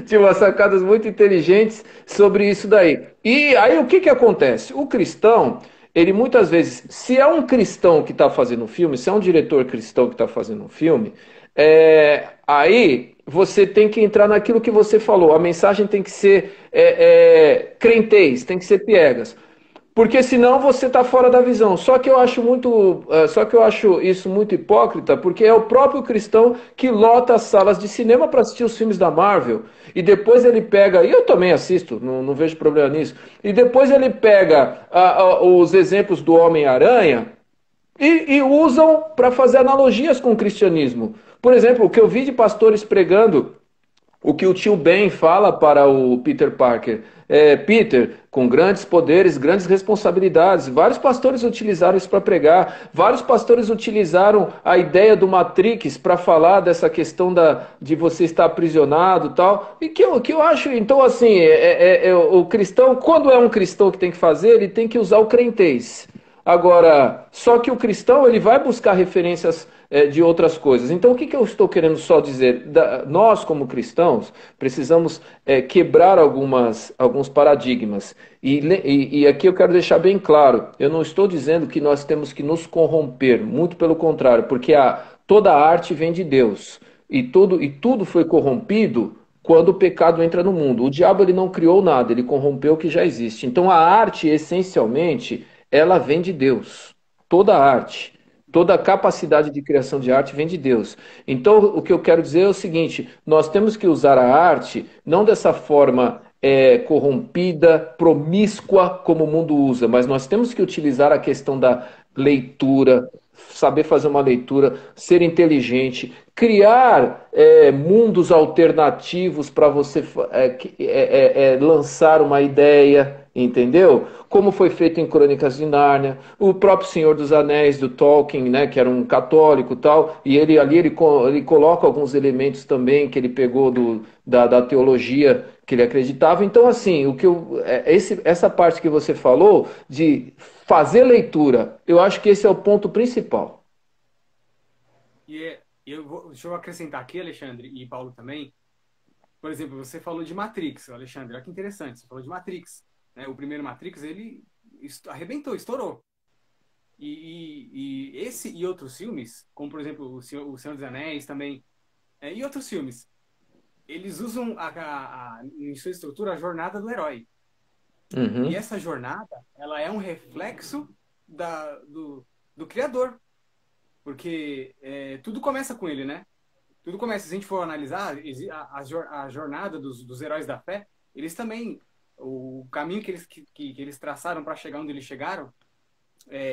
Tinha umas sacadas muito inteligentes sobre isso daí. E aí o que que acontece? O cristão, ele muitas vezes, se é um cristão que está fazendo um filme, se é um diretor cristão que está fazendo um filme, aí você tem que entrar naquilo que você falou. A mensagem tem que ser crentez, tem que ser piegas. Porque senão você está fora da visão. Só que eu acho isso muito hipócrita, porque é o próprio cristão que lota as salas de cinema para assistir os filmes da Marvel. E depois ele pega, e eu também assisto, não vejo problema nisso. E depois ele pega os exemplos do Homem-Aranha e usam para fazer analogias com o cristianismo. Por exemplo, o que eu vi de pastores pregando o que o tio Ben fala para o Peter Parker. Peter, com grandes poderes, grandes responsabilidades. Vários pastores utilizaram isso para pregar. Vários pastores utilizaram a ideia do Matrix para falar dessa questão de você estar aprisionado e tal. E que eu acho, então, assim, o cristão, quando é um cristão que tem que fazer, ele tem que usar o crentez. Agora, só que o cristão ele vai buscar referências de outras coisas. Então, o que eu estou querendo só dizer? Nós, como cristãos, precisamos quebrar alguns paradigmas. E aqui eu quero deixar bem claro: eu não estou dizendo que nós temos que nos corromper, muito pelo contrário, porque toda arte vem de Deus. E tudo foi corrompido quando o pecado entra no mundo. O diabo ele não criou nada, ele corrompeu o que já existe. Então, a arte, essencialmente, ela vem de Deus. Toda arte, toda a capacidade de criação de arte vem de Deus. Então, o que eu quero dizer é o seguinte: nós temos que usar a arte não dessa forma corrompida, promíscua, como o mundo usa, mas nós temos que utilizar a questão da leitura, saber fazer uma leitura, ser inteligente, criar mundos alternativos para você lançar uma ideia, entendeu? Como foi feito em Crônicas de Nárnia, o próprio Senhor dos Anéis, do Tolkien, né, que era um católico e tal, e ele coloca alguns elementos também que ele pegou da teologia que ele acreditava. Então, assim, essa parte que você falou de fazer leitura, eu acho que esse é o ponto principal. Deixa eu acrescentar aqui, Alexandre e Paulo também. Por exemplo, você falou de Matrix, Alexandre. Olha que interessante, você falou de Matrix. Né? O primeiro Matrix, ele arrebentou, estourou. E esse e outros filmes, como por exemplo o Senhor dos Anéis também, e outros filmes, eles usam em sua estrutura a jornada do herói. Uhum. E essa jornada, ela é um reflexo do Criador. Porque tudo começa com ele, né? Tudo começa, se a gente for analisar a jornada dos heróis da fé, eles também, o caminho que eles traçaram para chegar onde eles chegaram,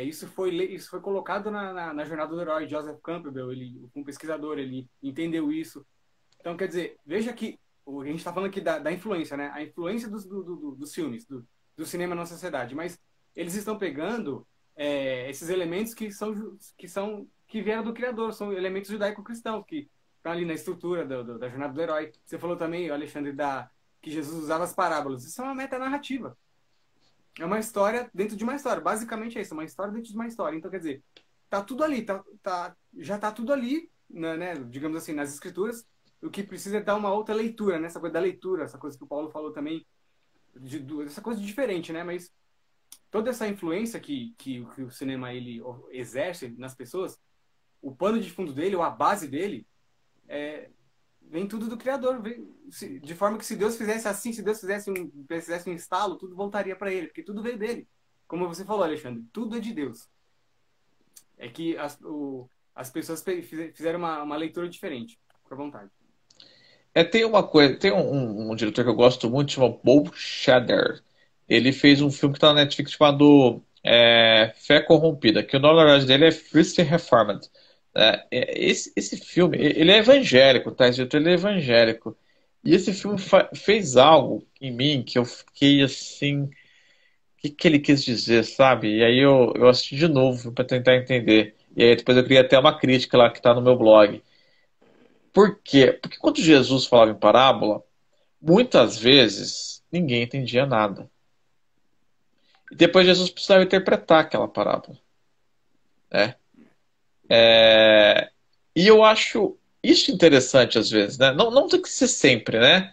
isso foi colocado na jornada do herói. Joseph Campbell, um pesquisador, ele entendeu isso. Então, quer dizer, veja que a gente está falando aqui da influência, né? A influência dos filmes, do cinema na sociedade, mas eles estão pegando esses elementos que vieram do Criador, são elementos judaico-cristãos, que estão ali na estrutura da jornada do herói. Você falou também, Alexandre, que Jesus usava as parábolas. Isso é uma metanarrativa. É uma história dentro de uma história. Basicamente é isso, uma história dentro de uma história. Então, quer dizer, tá tudo ali, já tá tudo ali, né, digamos assim, nas escrituras. O que precisa é dar uma outra leitura, né? Essa coisa da leitura, essa coisa que o Paulo falou também, essa coisa diferente, né? Mas toda essa influência que o cinema ele exerce nas pessoas, o pano de fundo dele, ou a base dele, vem tudo do Criador. De forma que se Deus fizesse assim, se Deus fizesse um estalo, tudo voltaria para ele, porque tudo veio dele. Como você falou, Alexandre, tudo é de Deus. É que as pessoas fizeram uma leitura diferente. Fica à vontade. Tem uma coisa, tem um diretor que eu gosto muito, chama Bob Shader. Ele fez um filme que está na Netflix chamado Fé Corrompida, que o nome na verdade dele é Christian Reformed. Esse filme, ele é evangélico, tá? Esse diretor ele é evangélico. E esse filme fez algo em mim que eu fiquei assim, o que ele quis dizer, sabe? E aí eu assisti de novo para tentar entender. E aí depois eu criei até uma crítica lá que está no meu blog. Por quê? Porque quando Jesus falava em parábola, muitas vezes ninguém entendia nada. E depois Jesus precisava interpretar aquela parábola. Né? E eu acho isso interessante às vezes. Né? Não tem que ser sempre. Né?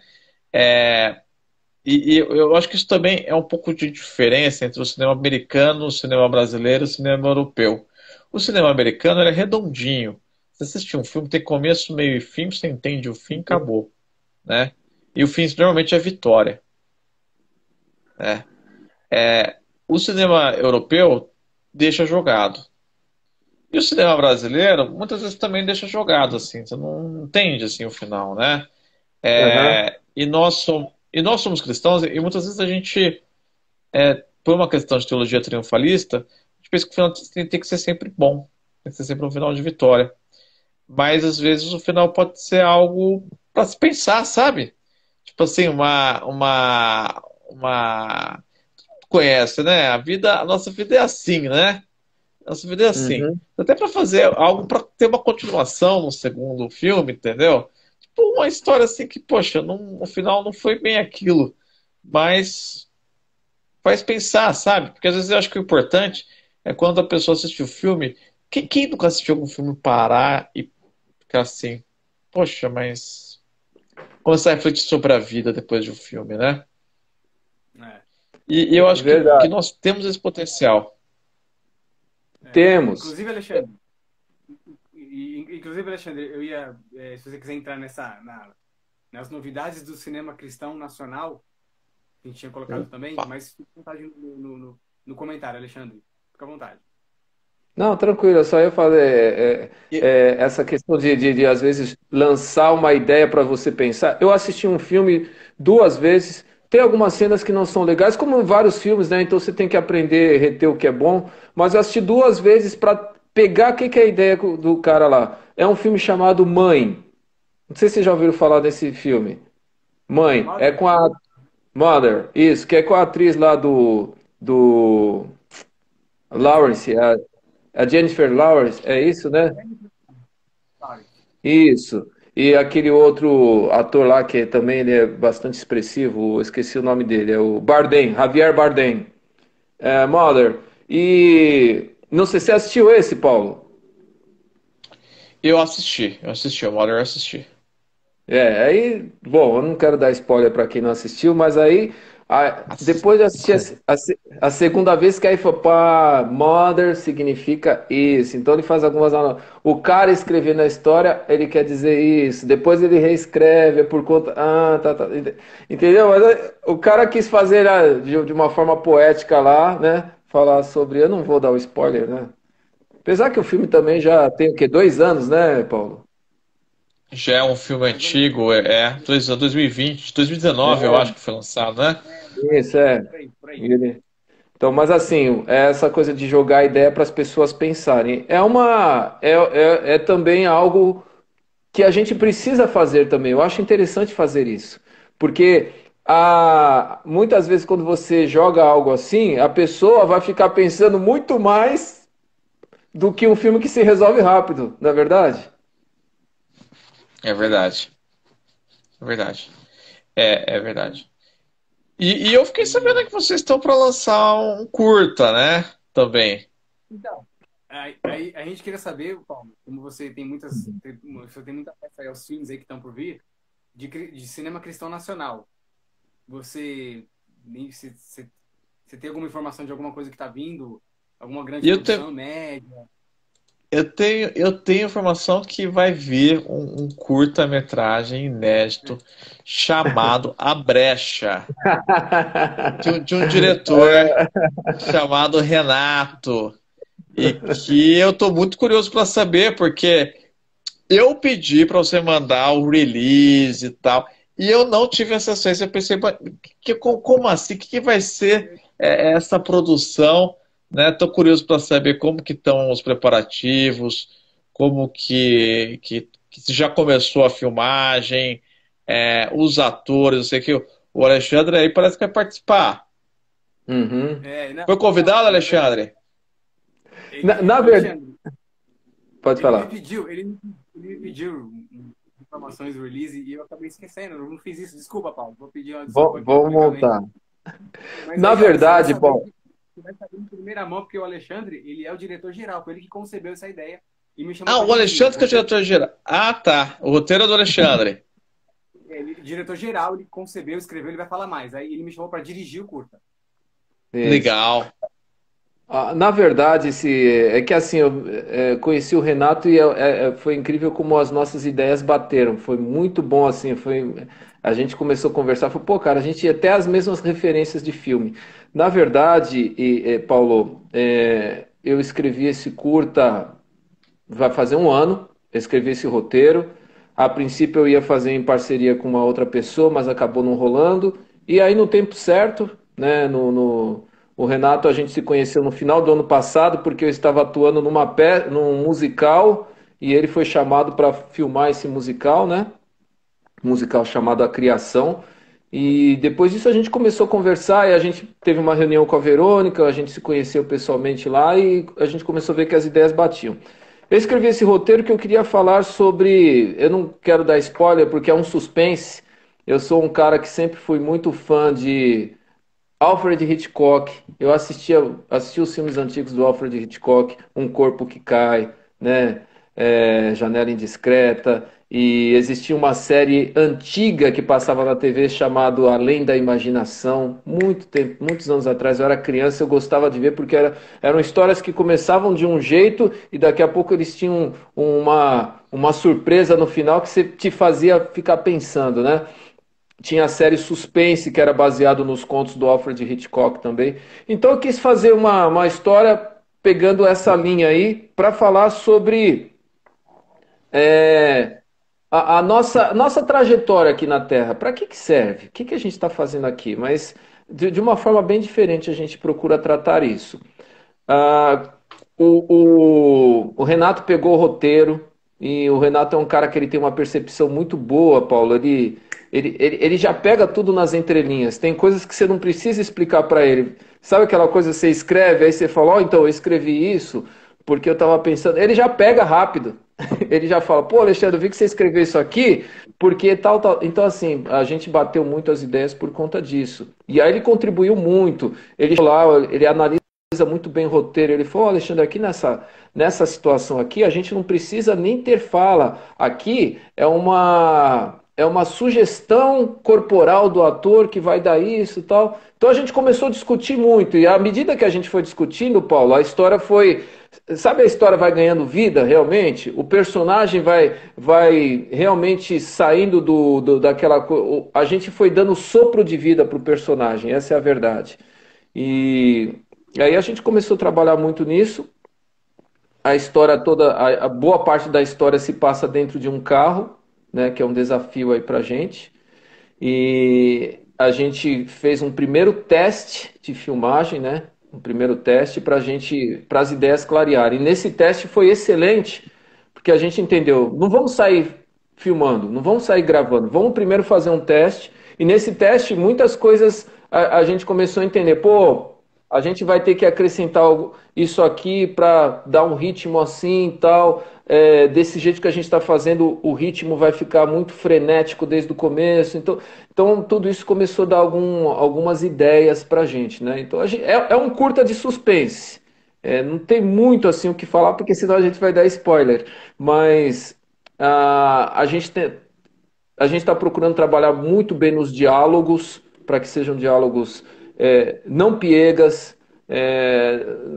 E eu acho que isso também é um pouco de diferença entre o cinema americano, o cinema brasileiro e o cinema europeu. O cinema americano ele é redondinho. Você assiste um filme, tem começo, meio e fim, você entende o fim, acabou. Né? E o fim normalmente é vitória. Né? O cinema europeu deixa jogado. E o cinema brasileiro, muitas vezes também deixa jogado, assim. Você não entende, assim, o final, né? Uhum. E nós somos cristãos e muitas vezes a gente, por uma questão de teologia triunfalista, a gente pensa que o final tem que ser sempre bom. Tem que ser sempre um final de vitória. Mas às vezes o final pode ser algo para se pensar, sabe? Tipo assim, conhece, né? A nossa vida é assim, né? A nossa vida é assim. Uhum. Até para fazer algo para ter uma continuação no segundo filme, entendeu? Tipo uma história assim que, poxa, no final não foi bem aquilo, mas faz pensar, sabe? Porque às vezes eu acho que o importante é quando a pessoa assiste o filme. Quem nunca assistiu algum filme parar e ficar assim, poxa, mas começar a refletir sobre a vida depois de um filme, né? É, E eu acho que Verdade. nós temos esse potencial. Temos. Inclusive, Alexandre, eu ia, se você quiser entrar nas novidades do cinema cristão nacional, que a gente tinha colocado também, Opa. mas fica à vontade no comentário, Alexandre. Fica à vontade. Não, tranquilo, eu só ia fazer E- essa questão de, às vezes, lançar uma ideia para você pensar. Eu assisti um filme duas vezes, tem algumas cenas que não são legais, como em vários filmes, né? Então você tem que aprender a reter o que é bom, mas eu assisti duas vezes para pegar o que que é a ideia do cara lá. É um filme chamado Mãe. Não sei se vocês já ouviram falar desse filme. Mãe, é Mother? com a Mother, isso, que é com a atriz lá do Jennifer Lawrence, a Jennifer Lawrence, é isso, né? Lawrence. Isso. E aquele outro ator lá que também ele é bastante expressivo, eu esqueci o nome dele, é o Bardem, Javier Bardem. É, Mother. E não sei se você assistiu esse, Paulo. eu assisti, o Mother eu assisti. É, aí, bom, eu não quero dar spoiler para quem não assistiu, mas aí, depois de assistir a segunda vez, que aí foi, pá, Mother significa isso. Então ele faz algumas. O cara escrevendo a história, ele quer dizer isso. Depois ele reescreve, é por conta. Ah, tá, tá. Entendeu? Mas o cara quis fazer de uma forma poética lá, né? Falar sobre. Eu não vou dar o spoiler, né? Apesar que o filme também já tem o quê? 2 anos, né, Paulo? Já é um filme Mais ou menos. antigo, 2020, 2019 eu acho que foi lançado, né? Isso, é. Por aí, por aí. Ele- Então, mas assim, é essa coisa de jogar ideia para as pessoas pensarem é também algo que a gente precisa fazer também. Eu acho interessante fazer isso, porque muitas vezes quando você joga algo assim, a pessoa vai ficar pensando muito mais do que um filme que se resolve rápido, não é verdade? É verdade, é verdade. É verdade. E eu fiquei sabendo E, que vocês estão para lançar um curta, né? Também. então, aí a gente queria saber, Paulo, como você tem muita peça aí aos filmes aí que estão por vir, de cinema cristão nacional. Você, você tem alguma informação de alguma coisa que está vindo? Alguma grande E eu, te- produção, média? eu tenho informação que vai vir um curta-metragem inédito chamado A Brecha, de um diretor chamado Renato. E que eu tô muito curioso para saber, porque eu pedi para você mandar o release e tal, e eu não tive acesso a isso. Eu pensei, "Mas como assim? O que vai ser essa produção? Né? Tô curioso para saber como que estão os preparativos, como que se já começou a filmagem, os atores. Eu sei que o Alexandre aí parece que vai participar. Uhum. Não, Foi então, convidado, na verdade, Alexandre? Na verdade, Alexandre, pode falar. ele me pediu informações do release e eu acabei esquecendo. Eu não fiz isso. Desculpa, Paulo. Vou pedir uma desculpa aqui Vamos publicamente. montar. Mas Na aí, ó, verdade, Paulo. você vai saber em primeira mão, porque o Alexandre, ele é o diretor geral, foi ele que concebeu essa ideia e me chamou Ah, para o dirigir. O Alexandre que é o roteiro, diretor-geral. Ah, tá. O roteiro é do Alexandre. diretor geral, ele concebeu, escreveu, ele vai falar mais. Aí ele me chamou para dirigir o curta. Isso. Legal. Na verdade, é que assim, eu conheci o Renato e foi incrível como as nossas ideias bateram. Foi muito bom, assim, a gente começou a conversar, falou, pô, cara, a gente tinha até as mesmas referências de filme. Na verdade, Paulo, eu escrevi esse curta, vai fazer um ano, eu escrevi esse roteiro. A princípio eu ia fazer em parceria com uma outra pessoa, mas acabou não rolando. E aí no tempo certo, né, o Renato a gente se conheceu no final do ano passado, porque eu estava atuando num musical e ele foi chamado para filmar esse musical, né? Um musical chamado A Criação. E depois disso a gente começou a conversar e a gente teve uma reunião com a Verônica, a gente se conheceu pessoalmente lá e a gente começou a ver que as ideias batiam. Eu escrevi esse roteiro que eu queria falar sobre. Eu não quero dar spoiler porque é um suspense. Eu sou um cara que sempre fui muito fã Alfred Hitchcock, eu assisti os filmes antigos do Alfred Hitchcock, Um Corpo que Cai, né? Janela Indiscreta, e existia uma série antiga que passava na TV chamado Além da Imaginação, muito tempo, muitos anos atrás, eu era criança, eu gostava de ver porque eram histórias que começavam de um jeito e daqui a pouco eles tinham uma surpresa no final que você te fazia ficar pensando, né? Tinha a série Suspense, que era baseado nos contos do Alfred Hitchcock também. Então eu quis fazer uma história pegando essa linha aí para falar sobre é, a nossa trajetória aqui na Terra. Para que serve? O que a gente está fazendo aqui? Mas de uma forma bem diferente a gente procura tratar isso. Ah, o Renato pegou o roteiro e o Renato é um cara que ele tem uma percepção muito boa, Paulo. Ele já pega tudo nas entrelinhas. Tem coisas que você não precisa explicar para ele. Sabe aquela coisa que você escreve, aí você fala, ó, então eu escrevi isso porque eu estava pensando. Ele já pega rápido. Ele já fala, pô, Alexandre, eu vi que você escreveu isso aqui porque tal, tal. Então, assim, a gente bateu muito as ideias por conta disso. E aí ele contribuiu muito. Ele lá, ele analisa muito bem o roteiro. Ele falou, Alexandre, aqui nessa situação aqui, a gente não precisa nem ter fala. Aqui é uma sugestão corporal do ator que vai dar isso e tal. Então a gente começou a discutir muito. E à medida que a gente foi discutindo, Paulo, a história foi. Sabe, a história vai ganhando vida realmente? O personagem vai realmente saindo daquela. A gente foi dando sopro de vida para o personagem, essa é a verdade. E aí a gente começou a trabalhar muito nisso. A história toda, a boa parte da história se passa dentro de um carro, né, que é um desafio aí pra gente. E a gente fez um primeiro teste de filmagem, né? Um primeiro teste para as ideias clarearem. E nesse teste foi excelente, porque a gente entendeu, não vamos sair filmando, não vamos sair gravando, vamos primeiro fazer um teste. E nesse teste, muitas coisas a gente começou a entender, pô, a gente vai ter que acrescentar isso aqui para dar um ritmo assim e tal. Desse jeito que a gente está fazendo, o ritmo vai ficar muito frenético desde o começo. Então tudo isso começou a dar algumas ideias para a gente, né? Então é um curta de suspense. Não tem muito assim o que falar, porque senão a gente vai dar spoiler. Mas a gente está procurando trabalhar muito bem nos diálogos, para que sejam diálogos não piegas,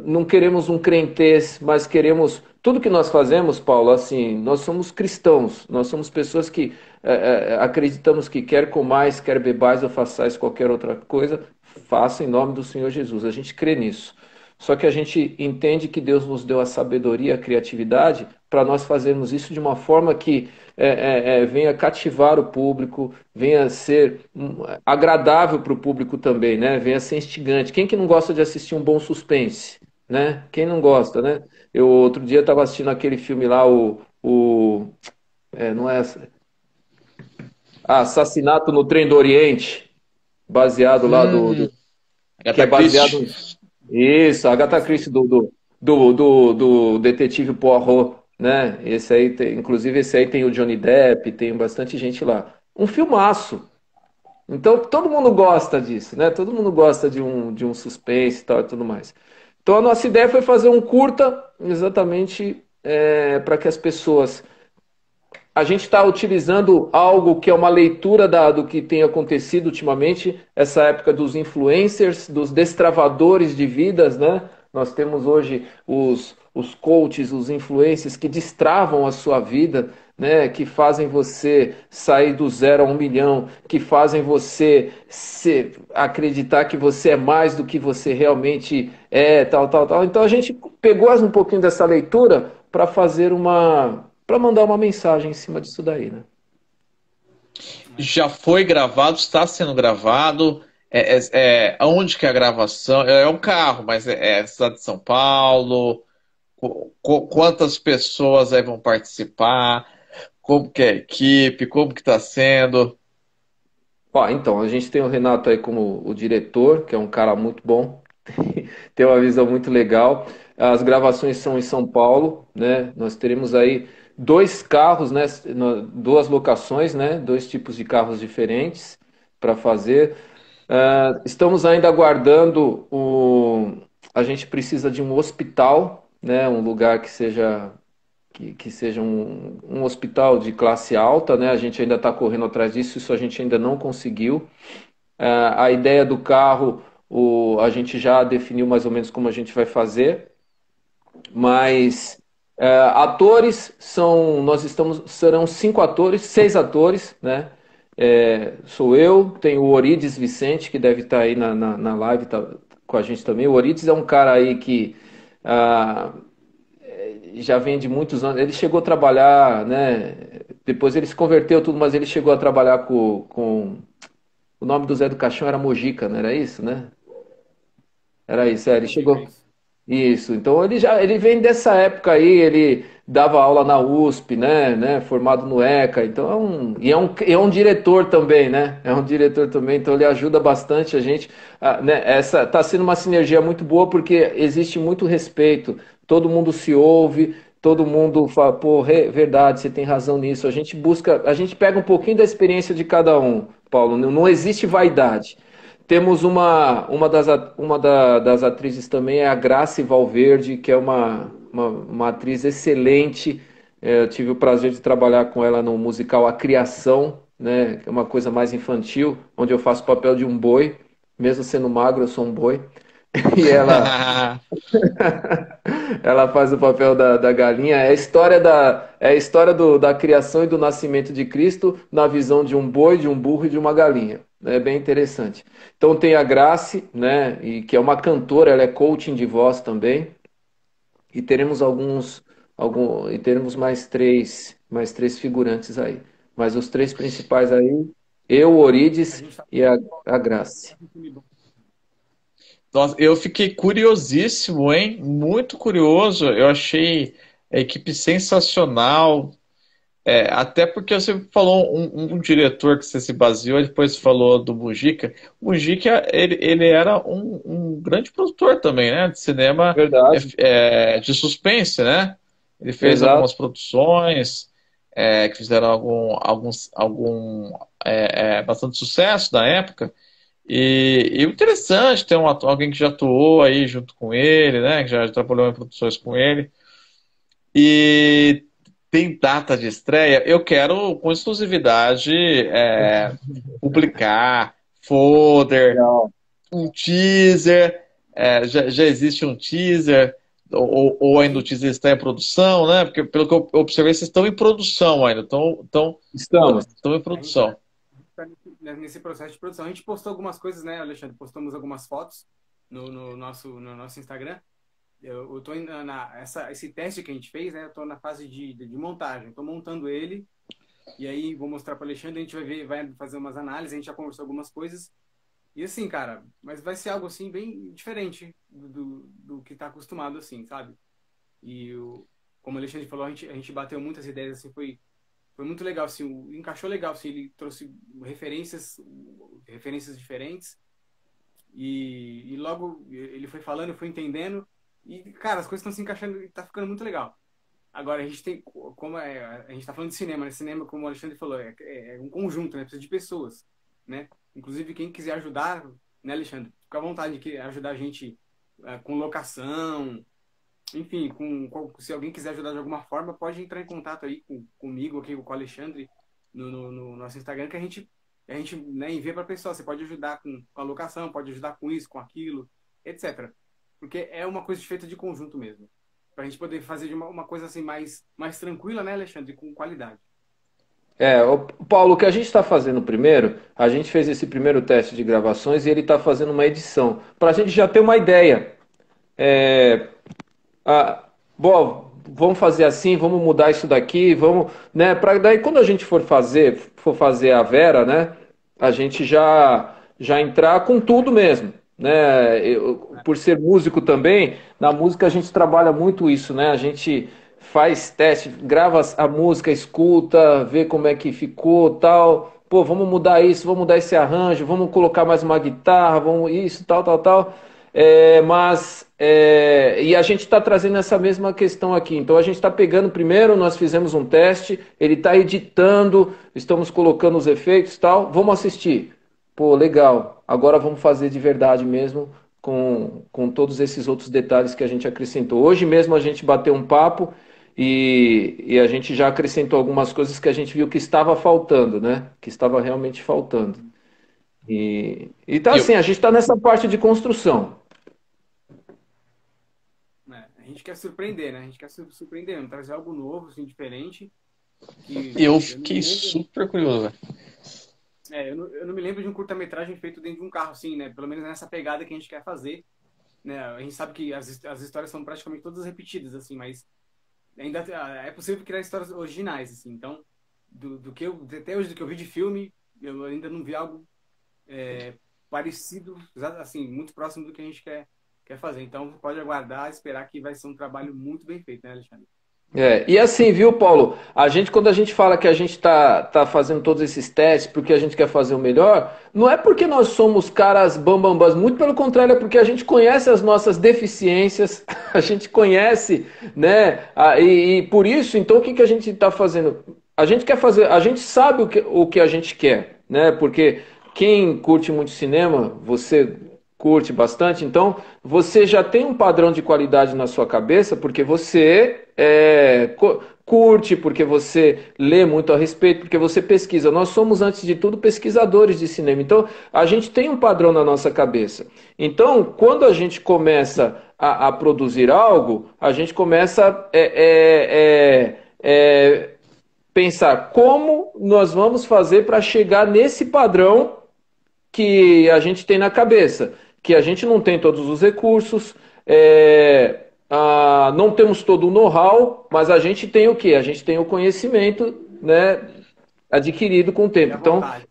não queremos um crentez, mas queremos. Tudo que nós fazemos, Paulo, assim, nós somos cristãos, nós somos pessoas que acreditamos que quer comais, quer bebais ou façais qualquer outra coisa, faça em nome do Senhor Jesus. A gente crê nisso. Só que a gente entende que Deus nos deu a sabedoria, a criatividade, para nós fazermos isso de uma forma que venha cativar o público, venha ser agradável para o público também, né? Venha ser instigante. Quem que não gosta de assistir um bom suspense, né? Quem não gosta, né? Eu outro dia estava assistindo aquele filme lá, não é Assassinato no Trem do Oriente, baseado lá Hum, que é Agatha baseado Christie. isso, a Agatha Christie do detetive Poirot, né? Esse aí inclusive esse aí tem o Johnny Depp, tem bastante gente lá. Um filmaço. Então todo mundo gosta disso, né? Todo mundo gosta de um suspense e tal e tudo mais. Então a nossa ideia foi fazer um curta exatamente para que as pessoas a gente está utilizando algo que é uma leitura do que tem acontecido ultimamente, essa época dos influencers, dos destravadores de vidas, né? Nós temos hoje os coaches, os influencers que destravam a sua vida, né? Que fazem você sair do 0 a 1 milhão, que fazem você acreditar que você é mais do que você realmente é, tal, tal, tal. Então a gente pegou um pouquinho dessa leitura para mandar uma mensagem em cima disso daí, né? Já foi gravado, está sendo gravado. Onde que é a gravação? É um carro, mas é cidade de São Paulo. Quantas pessoas aí vão participar? Como que é a equipe? Como que está sendo? Ó, então, a gente tem o Renato aí como o diretor, que é um cara muito bom, tem uma visão muito legal. As gravações são em São Paulo, né? Nós teremos aí 2 carros, né? 2 locações, né? 2 tipos de carros diferentes para fazer. Estamos ainda aguardando a gente precisa de um hospital, né? Um lugar que seja um hospital de classe alta, né? A gente ainda está correndo atrás disso, isso a gente ainda não conseguiu. A ideia do carro, a gente já definiu mais ou menos como a gente vai fazer, mas atores serão 5 atores, 6 atores, né? Sou eu, tem o Orides Vicente, que deve estar aí na live com a gente também. O Orides é um cara aí que ah, já vem de muitos anos. Ele chegou a trabalhar, né? Depois ele se converteu tudo, mas ele chegou a trabalhar com o nome do Zé do Caixão era Mojica, não era isso, né? Era isso, ele Mojica, chegou. isso. Isso, então ele vem dessa época aí, ele dava aula na USP, né, formado no ECA, então é um diretor também, né? É um diretor também, então ele ajuda bastante a gente, né? Essa tá sendo uma sinergia muito boa porque existe muito respeito, todo mundo se ouve, todo mundo fala, pô, verdade, você tem razão nisso. A gente busca, a gente pega um pouquinho da experiência de cada um, Paulo. Não existe vaidade. Temos das atrizes também, é a Grace Valverde, que é uma atriz excelente. Eu tive o prazer de trabalhar com ela no musical A Criação, né, que é uma coisa mais infantil, onde eu faço o papel de um boi, mesmo sendo magro, eu sou um boi. E ela faz o papel da galinha. É a história da criação e do nascimento de Cristo na visão de um boi, de um burro e de uma galinha. É bem interessante. Então tem a Grace, né, e que é uma cantora, ela é coaching de voz também. E teremos mais três figurantes aí. Mas os três principais aí, eu, o A Orides gente tá e a Grace. com um filme bom. Nossa, eu fiquei curiosíssimo, hein? Muito curioso. Eu achei a equipe sensacional. Até porque você falou um diretor que você se baseou, e depois falou do Mujica. O Mujica, ele era um grande produtor também, né? De cinema Verdade. de suspense, né? Ele fez Exato. algumas produções que fizeram bastante sucesso na época. E o interessante ter alguém que já atuou aí junto com ele, né? Que já trabalhou em produções com ele. E tem data de estreia. Eu quero, com exclusividade, publicar folder, Legal. um teaser. Já existe um teaser, ou A ainda o gente, teaser está em produção, né? Porque pelo que eu observei, vocês estão em produção ainda. Estamos. Estão em a gente tá, produção. tá nesse processo de produção. A gente postou algumas coisas, né, Alexandre? Postamos algumas fotos no nosso Instagram. Eu tô esse teste que a gente fez, né? Eu tô na fase de montagem. Tô montando ele e aí vou mostrar para o Alexandre. A gente vai fazer umas análises. A gente já conversou algumas coisas e assim, cara, mas vai ser algo assim bem diferente do que tá acostumado, assim, sabe? E como o Alexandre falou, a gente bateu muitas ideias, assim, foi muito legal, assim, encaixou legal, assim, ele trouxe referências diferentes e logo ele foi falando, eu fui entendendo e, cara, as coisas estão se encaixando e tá ficando muito legal. Agora, a gente tem, como a gente tá falando de cinema, né? Cinema, como o Alexandre falou, é um conjunto, né? Precisa de pessoas, né? Inclusive, quem quiser ajudar, né, Alexandre? Fica à vontade de ajudar a gente com locação, enfim, se alguém quiser ajudar de alguma forma, pode entrar em contato aí comigo, aqui com o Alexandre, no nosso Instagram, que a gente né, envia para a pessoa. Você pode ajudar com a locação, pode ajudar com isso, com aquilo, etc. Porque é uma coisa feita de conjunto mesmo. Para a gente poder fazer de uma coisa assim mais tranquila, né, Alexandre? Com qualidade. Paulo, o que a gente está fazendo primeiro, a gente fez esse primeiro teste de gravações e ele está fazendo uma edição, para a gente já ter uma ideia. É, bom, vamos fazer assim, vamos mudar isso daqui, vamos, né? Para daí quando a gente for fazer a Vera, né? A gente já entrar com tudo mesmo, né? Por ser músico também, na música a gente trabalha muito isso, né? A gente faz teste, grava a música, escuta, vê como é que ficou, tal. Pô, vamos mudar isso, vamos mudar esse arranjo, vamos colocar mais uma guitarra, vamos isso, tal, tal, tal. E a gente está trazendo essa mesma questão aqui. Então a gente está pegando primeiro, nós fizemos um teste, ele está editando, estamos colocando os efeitos e tal. Vamos assistir. pô, legal, agora vamos fazer de verdade mesmo com todos esses outros detalhes que a gente acrescentou. Hoje mesmo a gente bateu um papo e a gente já acrescentou algumas coisas que a gente viu que estava faltando, né? Que estava realmente faltando. E tá Eu, assim, a gente está nessa parte de construção. Né? A gente quer surpreender, né? A gente quer surpreender, mesmo, trazer algo novo, assim, diferente, que eu eu não me fiquei lembro, super curioso, velho. eu não me lembro de um curta-metragem feito dentro de um carro, assim, né? Pelo menos nessa pegada que a gente quer fazer, né? A gente sabe que as histórias são praticamente todas repetidas, assim, mas ainda é possível criar histórias originais, assim. Então, do que eu, até hoje, do que eu vi de filme, eu ainda não vi algo parecido, assim, muito próximo do que a gente quer fazer. Então, pode aguardar, esperar que vai ser um trabalho muito bem feito, né, Alexandre? E assim, viu, Paulo? A gente, quando a gente fala que a gente tá fazendo todos esses testes porque a gente quer fazer o melhor, não é porque nós somos caras bambambãs, muito pelo contrário, é porque a gente conhece as nossas deficiências, a gente conhece, né? E por isso, então, o que que a gente está fazendo? A gente quer fazer, a gente sabe o que a gente quer, né? Porque quem curte muito cinema, você curte bastante, então você já tem um padrão de qualidade na sua cabeça, porque você curte, porque você lê muito a respeito, porque você pesquisa. Nós somos, antes de tudo, pesquisadores de cinema, então a gente tem um padrão na nossa cabeça. Então, quando a gente começa a produzir algo, a gente começa pensar como nós vamos fazer para chegar nesse padrão que a gente tem na cabeça, que a gente não tem todos os recursos, não temos todo o know-how, mas a gente tem o quê? A gente tem o conhecimento, né, adquirido com o E tempo. a Então, vontade.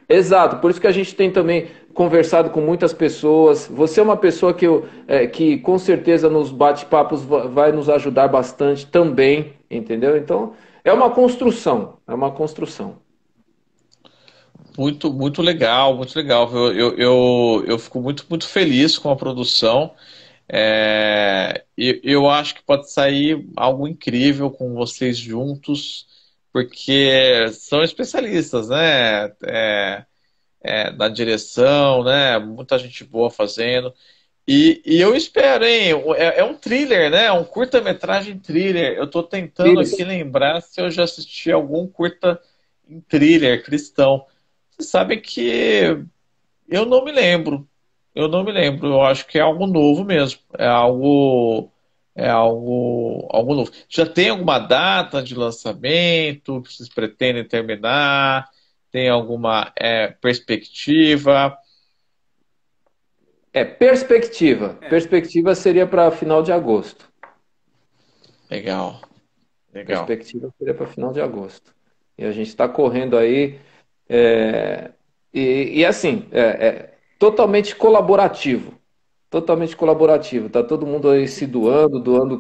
exato, por isso que a gente tem também conversado com muitas pessoas. Você é uma pessoa que com certeza nos bate-papos vai nos ajudar bastante também, entendeu? Então, é uma construção, é uma construção. Muito, muito legal, muito legal. Eu fico muito, muito feliz com a produção. E eu acho que pode sair algo incrível com vocês juntos, porque são especialistas, né? Na direção, né? Muita gente boa fazendo. E eu espero, hein? É um thriller, né? É um curta-metragem thriller. Eu tô tentando aqui Isso. lembrar se eu já assisti algum curta em thriller cristão. Vocês sabem que eu não me lembro. Eu não me lembro. Eu acho que é algo novo mesmo. Algo novo. Já tem alguma data de lançamento que vocês pretendem terminar? Tem alguma perspectiva? Perspectiva. É, Perspectiva seria para final de agosto. Legal, legal. Perspectiva seria para final de agosto. E a gente está correndo aí. é, e assim, totalmente colaborativo. Totalmente colaborativo. Tá todo mundo aí se doando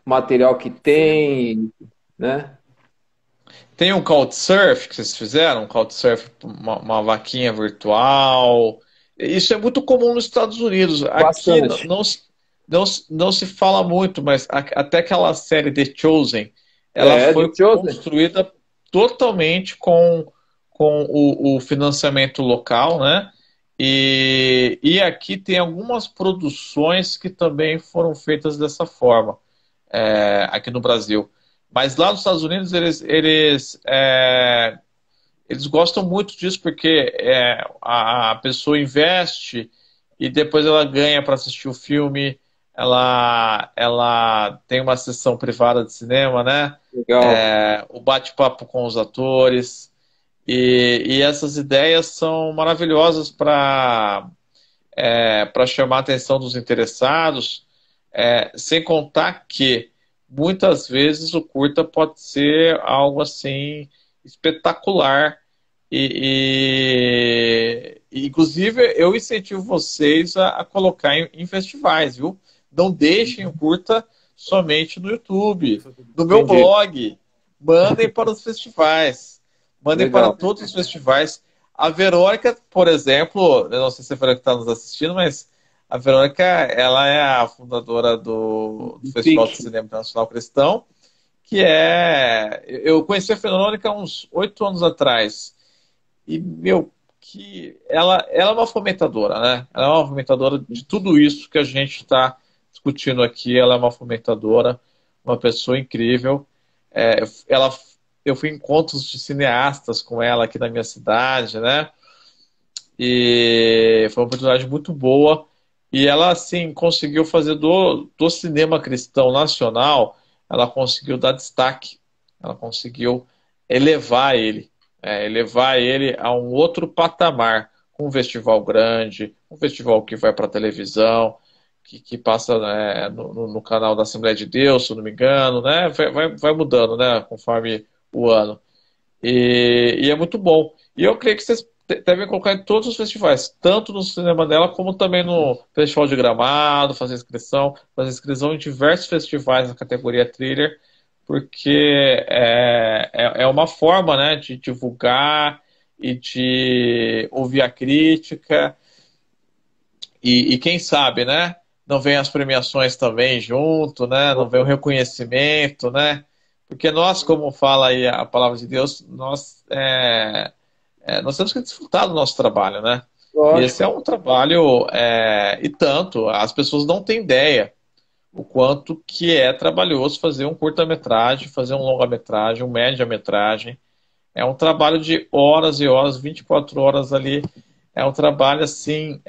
material que sim, tem, né? Tem um Couchsurf que vocês fizeram? Um Couchsurf, uma vaquinha virtual. Isso é muito comum nos Estados Unidos. Aqui Bastante. não se fala muito, mas até aquela série The Chosen, ela The foi Chosen. construída totalmente com o financiamento local, né? E aqui tem algumas produções que também foram feitas dessa forma, aqui no Brasil. Mas lá nos Estados Unidos eles gostam muito disso porque a pessoa investe e depois ela ganha para assistir o filme, ela tem uma sessão privada de cinema, né? Legal. O bate-papo com os atores. E essas ideias são maravilhosas para chamar a atenção dos interessados, sem contar que muitas vezes o curta pode ser algo assim espetacular inclusive eu incentivo vocês a colocar em festivais, viu? Não deixem o curta somente no YouTube, no meu Entendi. blog, mandem para os festivais, mandem para Legal. todos os festivais. A Verônica, por exemplo, eu não sei se a Verônica está nos assistindo, mas a Verônica, ela é a fundadora do Festival de Pique. Cinema Internacional Cristão, que eu conheci a Verônica há uns 8 anos atrás. E, meu, que ela é uma fomentadora, né? Ela é uma fomentadora de tudo isso que a gente está discutindo aqui. Ela é uma fomentadora, uma pessoa incrível. É, ela, eu fui em encontros de cineastas com ela aqui na minha cidade, né? E foi uma oportunidade muito boa. E ela, assim, conseguiu fazer do cinema cristão nacional, ela conseguiu dar destaque, ela conseguiu elevar ele, elevar ele a um outro patamar, um festival grande, um festival que vai para a televisão, que passa, né, no canal da Assembleia de Deus, se eu não me engano, né? Vai mudando, né, conforme o ano. E é muito bom. E eu creio que vocês devem colocar em todos os festivais, tanto no cinema dela, como também no Festival de Gramado, fazer inscrição em diversos festivais na categoria thriller, porque é uma forma, né, de divulgar e de ouvir a crítica, e quem sabe, né, não vem as premiações também junto, né, não vem o reconhecimento, né, porque nós, como fala aí a palavra de Deus, nós temos que desfrutar do nosso trabalho, né? E esse é Lógico. um trabalho, e tanto, as pessoas não têm ideia o quanto que é trabalhoso fazer um curta-metragem, fazer um longa-metragem, um média-metragem. É um trabalho de horas e horas, 24 horas ali. É um trabalho, assim,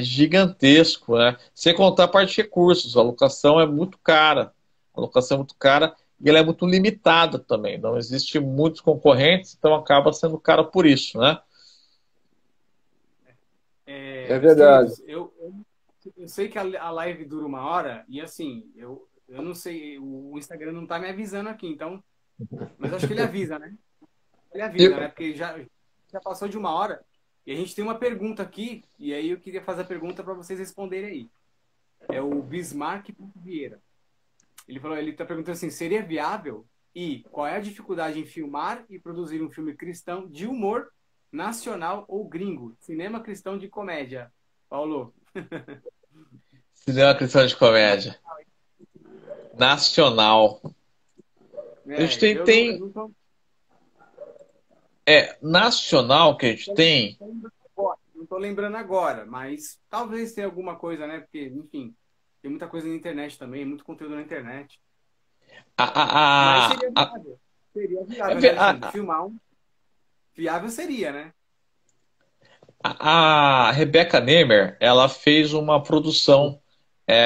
gigantesco, né? Sem contar a parte de recursos. A locação é muito cara. A locação é muito cara e ela é muito limitada também. Não existe muitos concorrentes, então acaba sendo cara por isso, né? É Meus verdade. queridos, eu sei que a live dura uma hora e assim, eu não sei, o Instagram não tá me avisando aqui, então, mas acho que ele avisa, né? Ele avisa, né? E- Porque já passou de uma hora e a gente tem uma pergunta aqui e aí eu queria fazer a pergunta para vocês responderem aí. É o Bismarck Vieira. Ele tá perguntando assim, seria viável? E qual é a dificuldade em filmar e produzir um filme cristão de humor nacional ou gringo? Cinema cristão de comédia. Paulo, Cinema cristão de comédia. Nacional. A gente tem, eu tem não tô, nacional que a gente tem. não tô lembrando agora, mas talvez tenha alguma coisa, né? Porque, enfim, tem muita coisa na internet também, muito conteúdo na internet. A, Mas a, seria a, a, viável. Seria é viável, né, ve- Alexandre? Filmar um viável seria, né? a Rebecca Nehmer, ela fez uma produção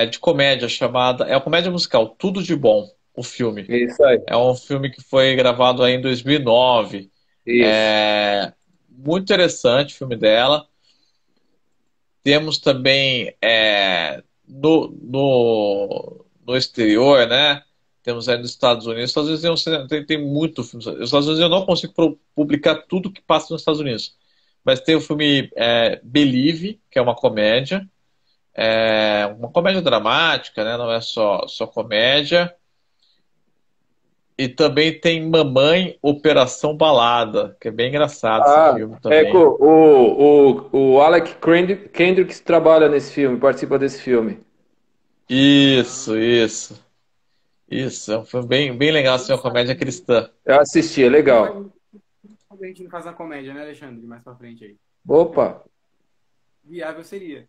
de comédia chamada. É uma comédia musical, Tudo de Bom, o filme. Isso aí. É um filme que foi gravado aí em 2009. Isso. É muito interessante o filme dela. Temos também no exterior, né? Temos aí nos Estados Unidos. Os Estados Unidos tem muito filme. Os Estados Unidos eu não consigo publicar tudo que passa nos Estados Unidos. Mas tem o filme Believe, que é uma comédia dramática, né? Não é só comédia. E também tem Mamãe Operação Balada, que é bem engraçado esse Ah, filme também. o Alec Kendricks trabalha nesse filme, participa desse filme. Isso, Ah, isso. Isso, é um filme bem legal, quem assim, uma sabe, comédia cristã. Eu assisti, é quem sabe legal. a gente não faz uma comédia, né, Alexandre? Mais pra frente aí. Opa! Viável seria.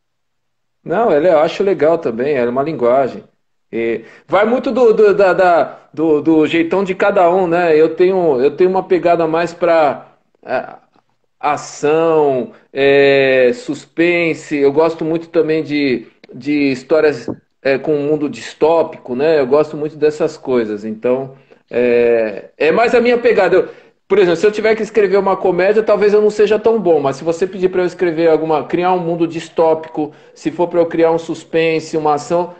Não, eu acho legal também, é uma linguagem. E vai muito do jeitão de cada um, né? Eu tenho uma pegada mais para ação, suspense. Eu gosto muito também de histórias com um mundo distópico, né? Eu gosto muito dessas coisas. Então, é mais a minha pegada. Por exemplo, se eu tiver que escrever uma comédia, talvez eu não seja tão bom, mas se você pedir para eu escrever criar um mundo distópico, se for para eu criar um suspense, uma ação,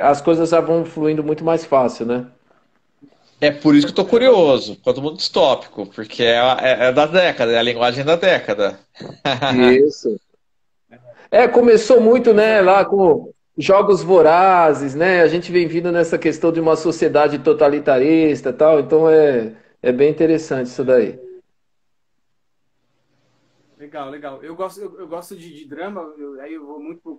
as coisas já vão fluindo muito mais fácil, né? É por isso que eu tô curioso, quanto mundo distópico, porque é da década, é a linguagem da década. Isso. Começou muito, Eu já né, vi. lá com jogos vorazes, né? A gente vem vindo nessa questão de uma sociedade totalitarista e tal, então é bem interessante isso daí. Legal, legal. Eu gosto de drama, aí eu vou muito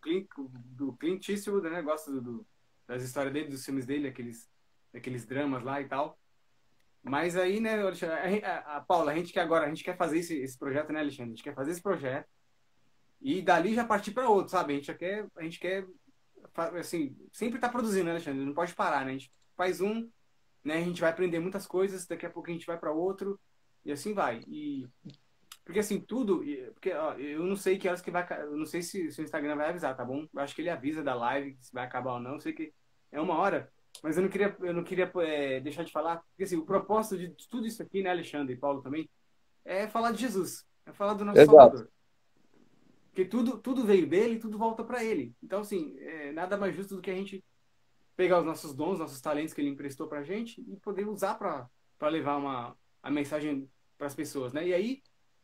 do Clint Eastwood, né? Gosto das histórias dele, dos filmes dele, aqueles dramas lá e tal. Mas aí, né, Alexandre, Paula, a gente quer fazer esse projeto, né, Alexandre? A gente quer fazer esse projeto e dali já partir para outro, sabe? A gente quer, assim, sempre tá produzindo, né, Alexandre? Não pode parar, né? A gente faz um, né? A gente vai aprender muitas coisas, daqui a pouco a gente vai para outro e assim vai. E porque assim, tudo, porque ó, eu não sei que horas que vai, eu não sei se o Instagram vai avisar, tá bom? Eu acho que ele avisa da live se vai acabar ou não. Eu sei que é 1 hora, mas eu não queria deixar de falar, porque assim, o propósito de tudo isso aqui, né, Alexandre e Paulo também, é falar de Jesus, é falar do nosso Exato. Salvador. Porque tudo veio dele e tudo volta para ele. Então, assim, nada mais justo do que a gente pegar os nossos dons, nossos talentos que ele emprestou pra gente e poder usar para levar a mensagem para as pessoas, né? E aí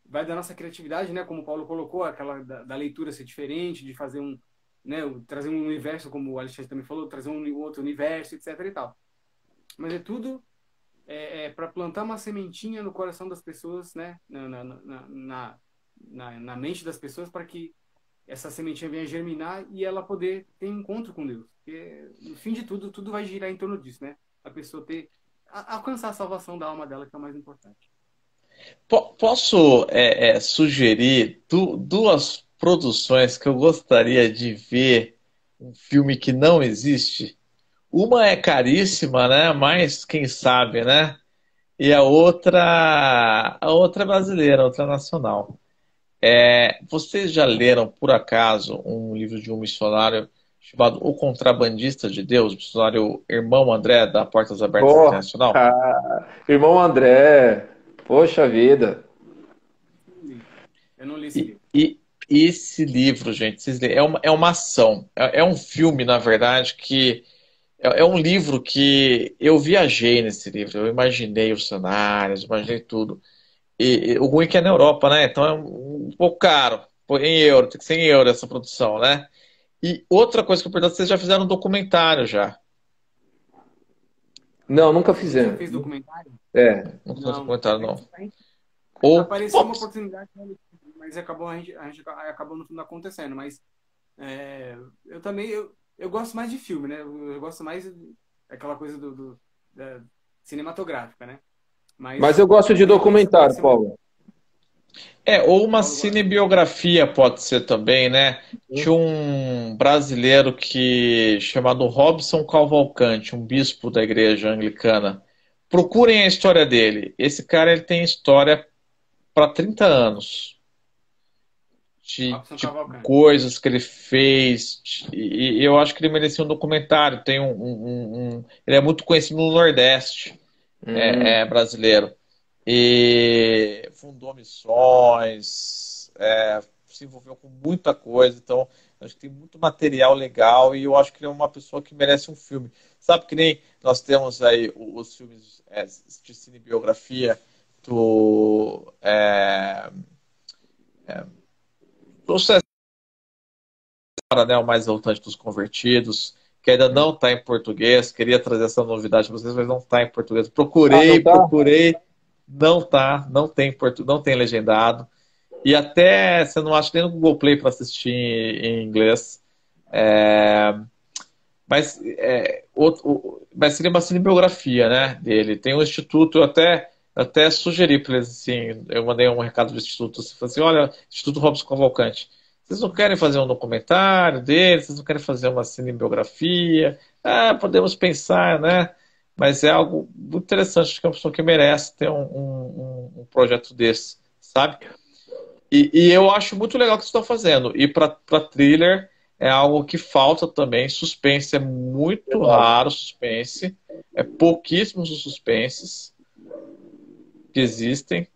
vai da nossa criatividade, né? Como o Paulo colocou, aquela da leitura ser diferente, de fazer né? Trazer um universo, como o Alexandre também falou, trazer um outro universo, etc e tal. Mas é tudo para plantar uma sementinha no coração das pessoas, né? Na mente das pessoas, para que essa sementinha venha germinar e ela poder ter um encontro com Deus. Porque, no fim de tudo, tudo vai girar em torno disso, né? A pessoa alcançar a salvação da alma dela, que é o mais importante. Posso sugerir duas produções que eu gostaria de ver, um filme que não existe? Uma é caríssima, né? Mas quem sabe, né? E a outra é brasileira, a outra é nacional. Vocês já leram, por acaso, um livro de um missionário chamado O Contrabandista de Deus, missionário Irmão André, da Portas Abertas Pô, Internacional? irmão André, poxa vida. Eu não li esse E, livro. e esse livro, gente, é uma ação. É um filme, na verdade, que é um livro que eu viajei nesse livro. Eu imaginei os cenários, imaginei tudo. E o ruim é que é na Europa, né? Então é um pouco caro. Pô, em euro, tem que ser em euro essa produção, né? E outra coisa que eu pergunto, vocês já fizeram um documentário já? Não, nunca A gente já fizemos. fez documentário? É. Não fizeram Não. documentário, não. Ou, Apareceu pô, uma oportunidade, né, mas a gente acabou não acontecendo. Mas eu também eu gosto mais de filme, né? Eu gosto mais daquela coisa da cinematográfica, né? Mas Mas eu gosto de esse documentário, parece uma. Paulo. ou uma Paulo gosta. cinebiografia pode ser também, né? Tinha um brasileiro chamado Robson Cavalcante, um bispo da igreja anglicana. Procurem a história dele. Esse cara ele tem história para 30 anos Robson de Cavalcante. coisas que ele fez. E eu acho que ele merecia um documentário. Ele é muito conhecido no Nordeste brasileiro. E fundou missões, se envolveu com muita coisa, então acho que tem muito material legal e eu acho que ele é uma pessoa que merece um filme. Sabe que nem nós temos aí os filmes de cinebiografia do César, né, o mais voltante dos convertidos, que ainda não está em português. Queria trazer essa novidade para vocês, mas não está em português. Ah, não Procurei, tá? procurei. Não tá, não tem legendado. E até você não acha nem no Google Play para assistir em inglês. É, mas seria uma cinebiografia, né, dele. Tem um instituto, eu até sugeri para eles assim, eu mandei um recado do instituto, assim, falei assim, olha, Instituto Robson Cavalcante, vocês não querem fazer um documentário dele? Vocês não querem fazer uma cinebiografia? Ah, podemos pensar, né? Mas é algo muito interessante, acho que é uma pessoa que merece ter um projeto desse, sabe? E eu acho muito legal o que vocês estão fazendo. E para thriller é algo que falta também. Suspense é muito Verdade. raro, suspense. É pouquíssimos os suspenses que existem.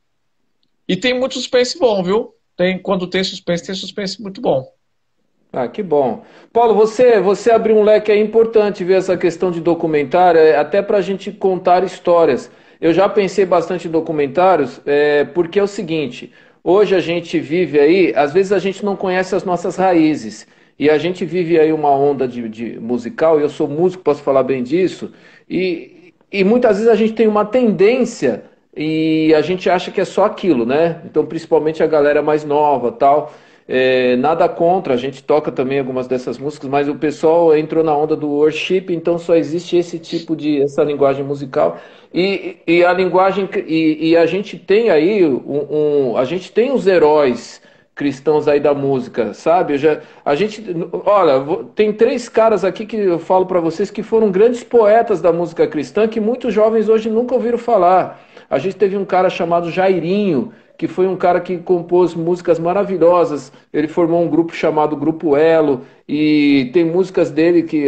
E tem muito suspense bom, viu? Quando tem suspense muito bom. Ah, que bom. Paulo, você abriu um leque aí importante ver essa questão de documentário, até para a gente contar histórias. Eu já pensei bastante em documentários, porque é o seguinte: hoje a gente vive aí, às vezes a gente não conhece as nossas raízes, e a gente vive aí uma onda de musical, e eu sou músico, posso falar bem disso, e muitas vezes a gente tem uma tendência e a gente acha que é só aquilo, né? Então, principalmente a galera mais nova, tal. Nada contra, a gente toca também algumas dessas músicas, mas o pessoal entrou na onda do worship, então só existe esse tipo de, essa linguagem musical. E a linguagem, e a gente tem aí, a gente tem os heróis cristãos aí da música, sabe? A gente, olha, tem três caras aqui que eu falo para vocês que foram grandes poetas da música cristã que muitos jovens hoje nunca ouviram falar. A gente teve um cara chamado Jairinho, que foi um cara que compôs músicas maravilhosas. Ele formou um grupo chamado Grupo Elo e tem músicas dele que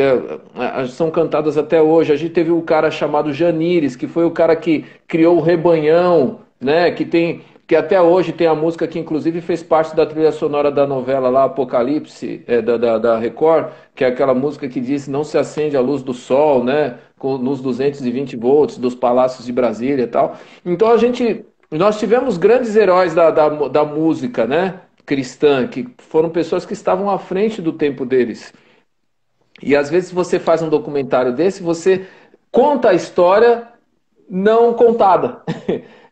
são cantadas até hoje. A gente teve um cara chamado Janires, que foi o cara que criou o Rebanhão, né? Que até hoje tem a música que inclusive fez parte da trilha sonora da novela lá, Apocalipse, da Record, que é aquela música que diz não se acende a luz do sol, né? Nos 220 volts dos palácios de Brasília e tal. Então nós tivemos grandes heróis da música, né? Cristã, que foram pessoas que estavam à frente do tempo deles. E às vezes você faz um documentário desse, você conta a história não contada.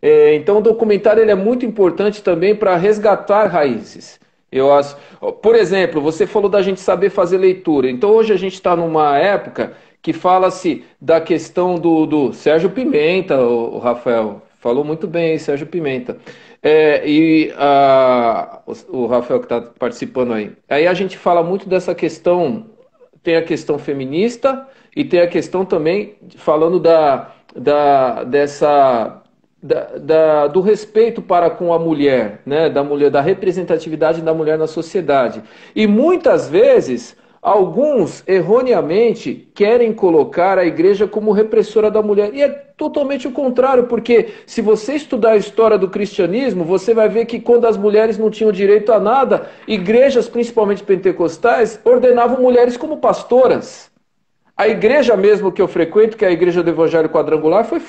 Então o documentário ele é muito importante também para resgatar raízes. Eu acho, por exemplo, você falou da gente saber fazer leitura. Então hoje a gente está numa época que fala-se da questão do Sérgio Pimenta, o Rafael falou muito bem, Sérgio Pimenta. O Rafael que está participando aí. Aí a gente fala muito dessa questão, tem a questão feminista e tem a questão também falando do respeito para com a mulher, né? Da mulher, da representatividade da mulher na sociedade. E muitas vezes, alguns erroneamente querem colocar a igreja como repressora da mulher. E é totalmente o contrário, porque se você estudar a história do cristianismo, você vai ver que quando as mulheres não tinham direito a nada, igrejas, principalmente pentecostais, ordenavam mulheres como pastoras. A igreja mesmo que eu frequento, que é a Igreja do Evangelho Quadrangular, foi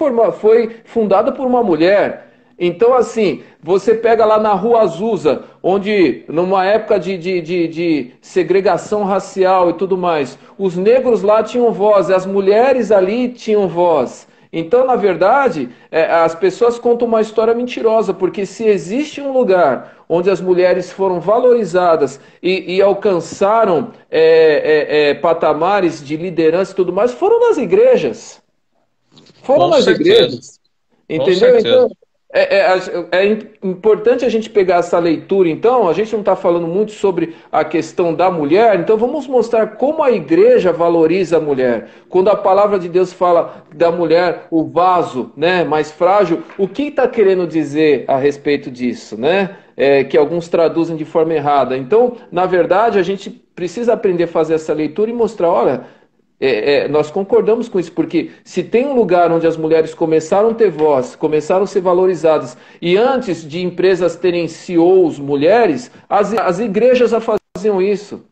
fundada por uma mulher. Então, assim, você pega lá na Rua Azusa, onde, numa época de segregação racial e tudo mais, os negros lá tinham voz, as mulheres ali tinham voz. Então, na verdade, as pessoas contam uma história mentirosa, porque se existe um lugar onde as mulheres foram valorizadas e alcançaram patamares de liderança e tudo mais, foram nas igrejas. Foram nas igrejas. Entendeu? Então, é importante a gente pegar essa leitura, então, a gente não está falando muito sobre a questão da mulher, então vamos mostrar como a igreja valoriza a mulher. Quando a palavra de Deus fala da mulher, o vaso, né, mais frágil, o que está querendo dizer a respeito disso, né? Que alguns traduzem de forma errada. Então, na verdade, a gente precisa aprender a fazer essa leitura e mostrar, olha... nós concordamos com isso, porque se tem um lugar onde as mulheres começaram a ter voz, começaram a ser valorizadas, e antes de empresas terem CEOs mulheres, as igrejas já faziam isso.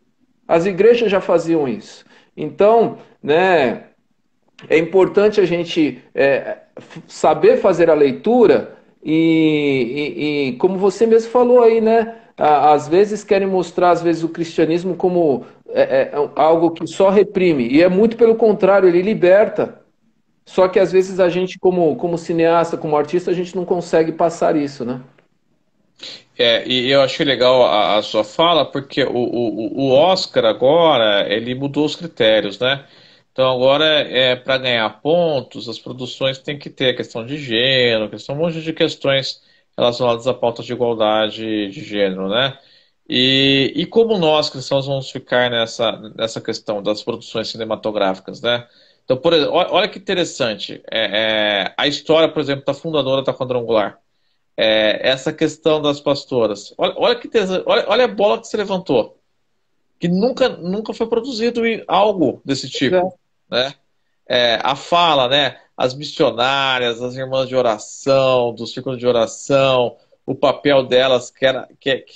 As igrejas já faziam isso. Então, né, é importante a gente saber fazer a leitura e como você mesmo falou aí, né? Às vezes querem mostrar, às vezes, o cristianismo como algo que só reprime. E é muito pelo contrário, ele liberta. Só que às vezes a gente, como cineasta, como artista, a gente não consegue passar isso, né? E eu achei legal a sua fala, porque o Oscar agora, ele mudou os critérios, né? Então agora, para ganhar pontos, as produções têm que ter a questão de gênero, um monte de questões relacionadas a pautas de igualdade de gênero, né? E como nós cristãos vamos ficar nessa questão das produções cinematográficas, né? Então, por exemplo, olha que interessante, a história, por exemplo, da fundadora da Quadrangular, essa questão das pastoras, olha que interessante, olha a bola que se levantou, que nunca foi produzido algo desse tipo, né? A fala, né? As missionárias, as irmãs de oração, do círculo de oração, o papel delas que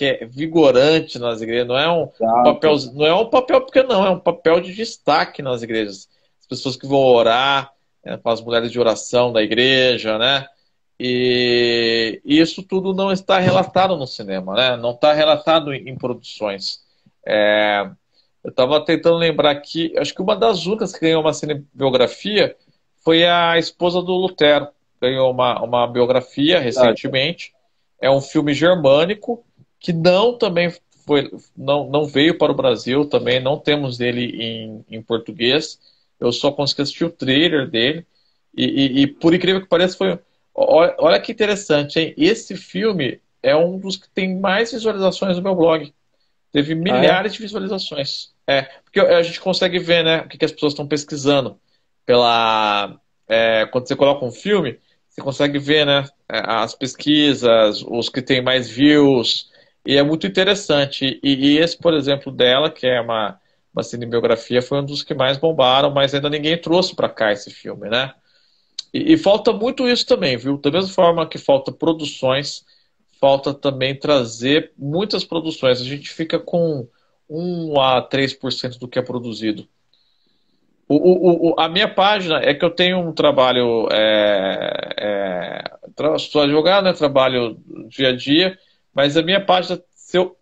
é vigorante nas igrejas, não é um papel pequeno, não, é um papel de destaque nas igrejas. As pessoas que vão orar, com as mulheres de oração da igreja, né? E isso tudo não está relatado no cinema, né? Não está relatado em produções. Eu estava tentando lembrar aqui, acho que uma das únicas que ganhou uma cinebiografia foi a esposa do Lutero. Ganhou uma biografia recentemente. É um filme germânico que não também não veio para o Brasil também, não temos ele em português. Eu só consegui assistir o trailer dele. E por incrível que pareça, olha que interessante, hein? Esse filme é um dos que tem mais visualizações no meu blog. Teve Ah, é? milhares de visualizações. Porque a gente consegue ver, né, o que as pessoas estão pesquisando. Quando você coloca um filme, você consegue ver, né, as pesquisas, os que têm mais views, e é muito interessante. E esse, por exemplo, dela, que é uma cinebiografia, foi um dos que mais bombaram, mas ainda ninguém trouxe para cá esse filme, né? E falta muito isso também, viu? Da mesma forma que falta produções, falta também trazer muitas produções. A gente fica com 1 a 3% do que é produzido. A minha página é que eu tenho um trabalho, sou advogado, né? Trabalho dia a dia, mas a minha página, se eu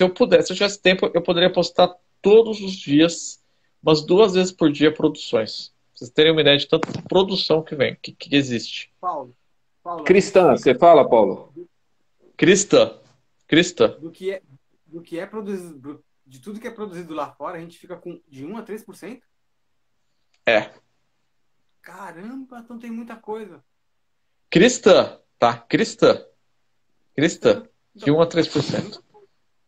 pudesse, se eu tivesse tempo, eu poderia postar todos os dias, umas 2 vezes por dia, produções. Pra vocês terem uma ideia de tanta produção que vem, que existe. Paulo, a gente Cristã, fica você fala, Paulo? Crista, Crista, do que é, produzido, de tudo que é produzido lá fora, a gente fica com de 1 a 3%. é. Caramba, então tem muita coisa. Crista, tá? Crista, Cristã. de Então, 1 a 3%.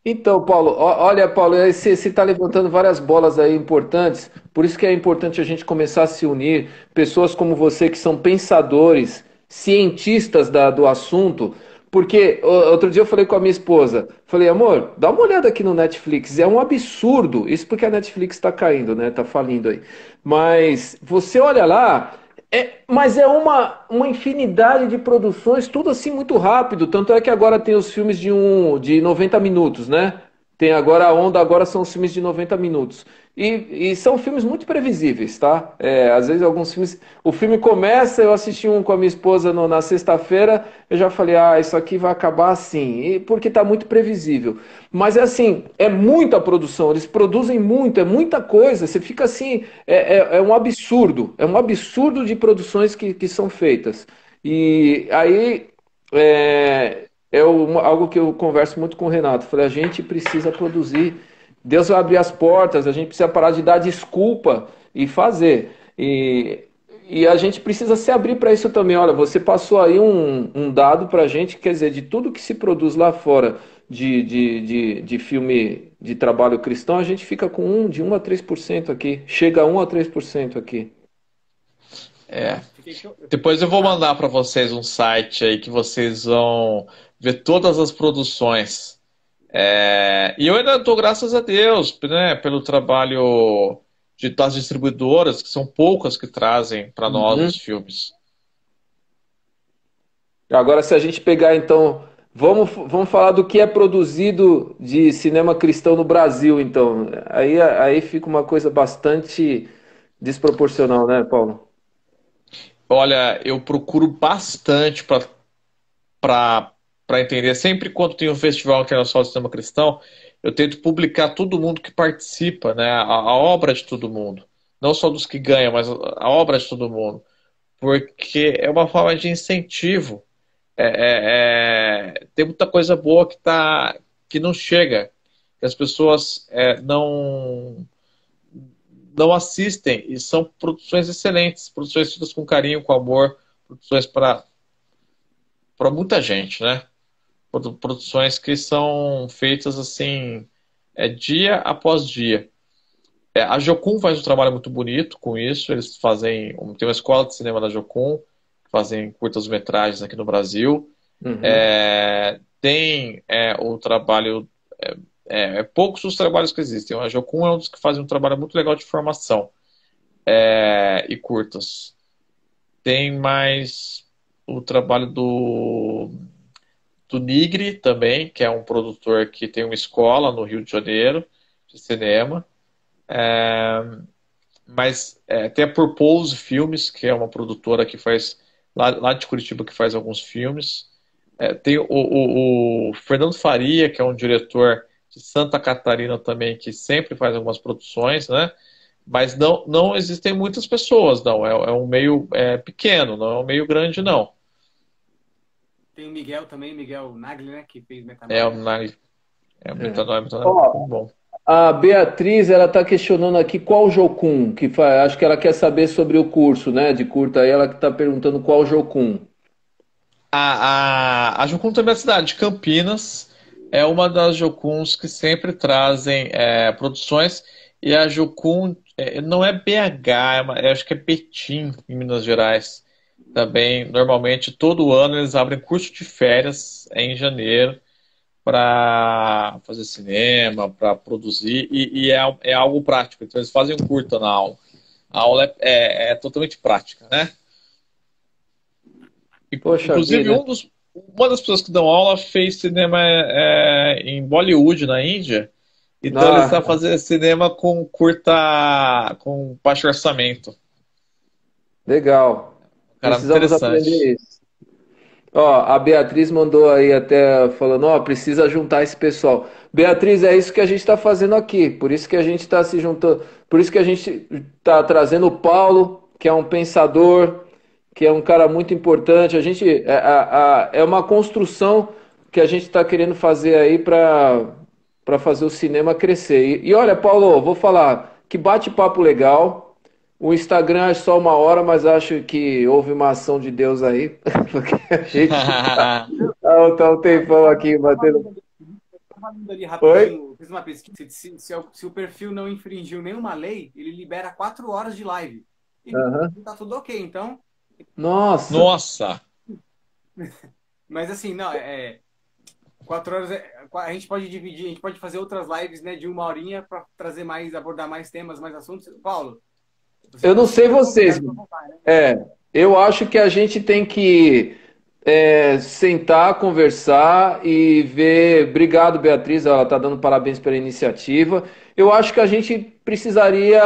Então, Paulo, olha, Paulo, aí você está levantando várias bolas aí importantes, por isso que é importante a gente começar a se unir, pessoas como você que são pensadores, cientistas do assunto, porque outro dia eu falei com a minha esposa, falei, amor, dá uma olhada aqui no Netflix, é um absurdo, isso porque a Netflix está caindo, né, tá falindo aí, mas você olha lá, mas é uma infinidade de produções, tudo assim muito rápido. Tanto é que agora tem os filmes de 90 minutos, né? Tem agora a onda, agora são os filmes de 90 minutos. E são filmes muito previsíveis, tá? Às vezes alguns filmes. O filme começa, eu assisti um com a minha esposa na sexta-feira, eu já falei, isso aqui vai acabar assim, porque tá muito previsível. Mas é assim, é muita produção, eles produzem muito, é muita coisa. Você fica assim, é um absurdo de produções que são feitas. E aí algo que eu converso muito com o Renato. Falei, a gente precisa produzir. Deus vai abrir as portas, a gente precisa parar de dar desculpa e fazer. E a gente precisa se abrir para isso também. Olha, você passou aí um dado para a gente, quer dizer, de tudo que se produz lá fora de filme de trabalho cristão, a gente fica com de 1 a 3% aqui. Chega a 1 a 3% aqui. Eu fiquei Depois eu vou chocado. mandar para vocês um site aí que vocês vão ver todas as produções. E eu ainda dou graças a Deus, né, pelo trabalho das distribuidoras, que são poucas que trazem para nós Uhum. os filmes. Agora, se a gente pegar, então, vamos falar do que é produzido de cinema cristão no Brasil, então. Aí fica uma coisa bastante desproporcional, né, Paulo? Olha, eu procuro bastante para entender. Sempre quando tem um festival internacional de cinema cristão, eu tento publicar todo mundo que participa, né, a obra de todo mundo. Não só dos que ganham, mas a obra de todo mundo. Porque é uma forma de incentivo. Tem muita coisa boa que não chega, que as pessoas não assistem, e são produções excelentes, produções feitas com carinho, com amor, produções para muita gente, né? Produções que são feitas assim, dia após dia. A Jocum faz um trabalho muito bonito com isso. Eles tem uma escola de cinema da Jocum, fazem curtas-metragens aqui no Brasil. Uhum. Tem o trabalho. Poucos os trabalhos que existem. A Jocum é um dos que fazem um trabalho muito legal de formação e curtas. Tem mais o trabalho do Nigri também, que é um produtor que tem uma escola no Rio de Janeiro de cinema. Mas tem a Purpose Filmes, que é uma produtora que faz lá de Curitiba, que faz alguns filmes. Tem o Fernando Faria, que é um diretor de Santa Catarina também, que sempre faz algumas produções, né? Mas não existem muitas pessoas, não. É um meio pequeno, não é um meio grande, não. Tem o Miguel também, Miguel Nagli, né? Que fez É, Metanoia. É. Então é muito Ó, bom. a Beatriz, ela está questionando aqui qual Jocum, acho que ela quer saber sobre o curso, né, de curta aí, ela que está perguntando qual Jocum. A Jocum também é da cidade de Campinas, é uma das Jocuns que sempre trazem produções, e a Jocum não é BH, eu acho que é Betim, em Minas Gerais. Também, normalmente, todo ano eles abrem curso de férias em janeiro para fazer cinema, para produzir, é algo prático. Então, eles fazem um curta na aula. A aula é totalmente prática, né? Poxa Inclusive, vida. uma das pessoas que dão aula fez cinema em Bollywood, na Índia. Então, ele Ah, está fazendo cinema com com baixo orçamento. legal. Cara, Precisamos interessante. aprender isso. Ó, a Beatriz mandou aí até falando, ó, precisa juntar esse pessoal. Beatriz, é isso que a gente está fazendo aqui. Por isso que a gente está se juntando. Por isso que a gente está trazendo o Paulo, que é um pensador, que é um cara muito importante. A gente é uma construção que a gente está querendo fazer aí para fazer o cinema crescer. E olha, Paulo, vou falar que bate-papo legal. O Instagram é só uma hora, mas acho que houve uma ação de Deus aí, porque a gente tá um tempão aqui batendo. Tava lendo ali Oi? rapidinho, fiz uma pesquisa. Se o perfil não infringiu nenhuma lei, ele libera 4 horas de live. E Aham. tá tudo ok, então. Nossa, Nossa! Mas assim, não, 4 horas a gente pode dividir, a gente pode fazer outras lives, né, de uma horinha para trazer mais, abordar mais temas, mais assuntos. Paulo, você eu está não sei super vocês. convidado para voltar, né? É, eu acho que a gente tem que sentar, conversar e ver. Obrigado, Beatriz, ela está dando parabéns pela iniciativa. Eu acho que a gente precisaria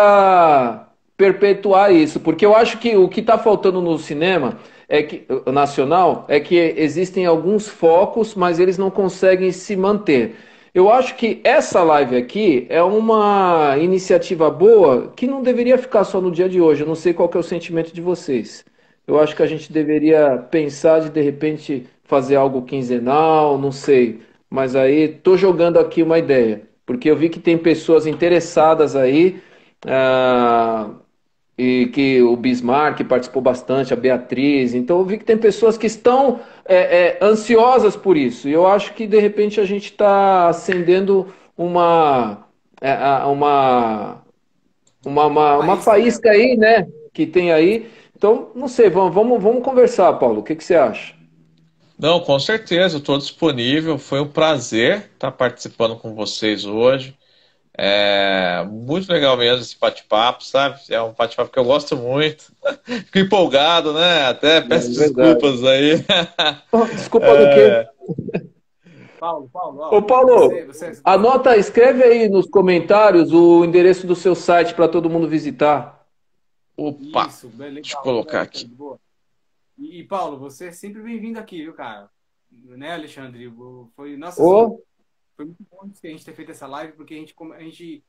perpetuar isso, porque eu acho que o que está faltando no cinema é que nacional é que existem alguns focos, mas eles não conseguem se manter. Eu acho que essa live aqui é uma iniciativa boa que não deveria ficar só no dia de hoje. Eu não sei qual que é o sentimento de vocês. Eu acho que a gente deveria pensar de repente fazer algo quinzenal, não sei. Mas aí tô jogando aqui uma ideia, porque eu vi que tem pessoas interessadas aí, ah, e que o Bismarck participou bastante, a Beatriz. Então eu vi que tem pessoas que estão ansiosas por isso. E eu acho que de repente a gente está acendendo uma, é, a- uma Faísca, né? faísca aí, né? Que tem aí. Então, não sei, vamos conversar, Paulo. O que você acha? Não, com certeza, estou disponível. Foi um prazer estar participando com vocês hoje. Muito legal mesmo esse bate-papo, sabe? É um bate-papo que eu gosto muito. Fico empolgado, né? Até peço É verdade. desculpas aí. Desculpa do quê? É, Paulo, Ô, ó, Paulo, você anota, escreve aí nos comentários o endereço do seu site para todo mundo visitar. Opa, isso, bem deixa eu legal, colocar aqui. Alexandre, boa. Paulo, você é sempre bem-vindo aqui, viu, cara? Né, Alexandre? Nossa, assim, Ô, foi muito bom a gente ter feito essa live, porque a gente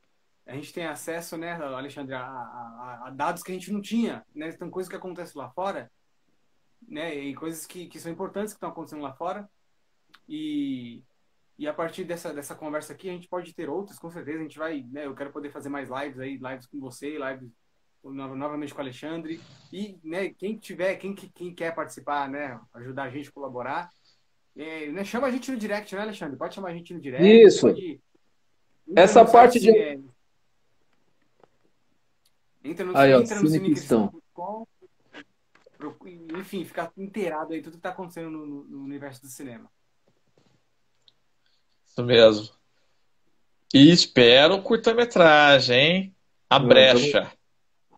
tem acesso, né, Alexandre, a dados que a gente não tinha, né? Tem coisas que acontecem lá fora, né? E coisas que são importantes que estão acontecendo lá fora. E, e a partir dessa conversa aqui, a gente pode ter outras, com certeza. A gente vai, né? Eu quero poder fazer mais lives aí, lives com você, lives novamente com o Alexandre. E, né, quem quer participar, né? Ajudar a gente a colaborar. Né, chama a gente no direct, né, Alexandre? Pode chamar a gente no direct, isso. pode. Entra Essa no site, parte de. Aí, ó, entra no Cine Pistão. cinecristão.com, enfim, ficar inteirado aí tudo que está acontecendo no universo do cinema. Isso mesmo. E espero curta-metragem, hein? A brecha.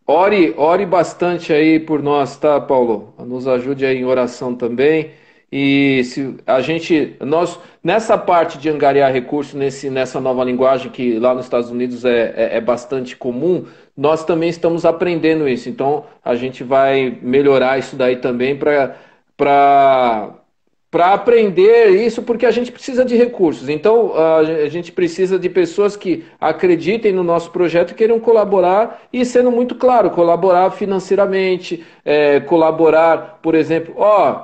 Ore bastante aí por nós, tá, Paulo? Nos ajude aí em oração também. E se a gente, nós, nessa parte de angariar recursos nessa nova linguagem que lá nos Estados Unidos é bastante comum, nós também estamos aprendendo isso. Então, a gente vai melhorar isso daí também para para aprender isso, porque a gente precisa de recursos. Então, a gente precisa de pessoas que acreditem no nosso projeto e queiram colaborar, e sendo muito claro, colaborar financeiramente, colaborar, por exemplo,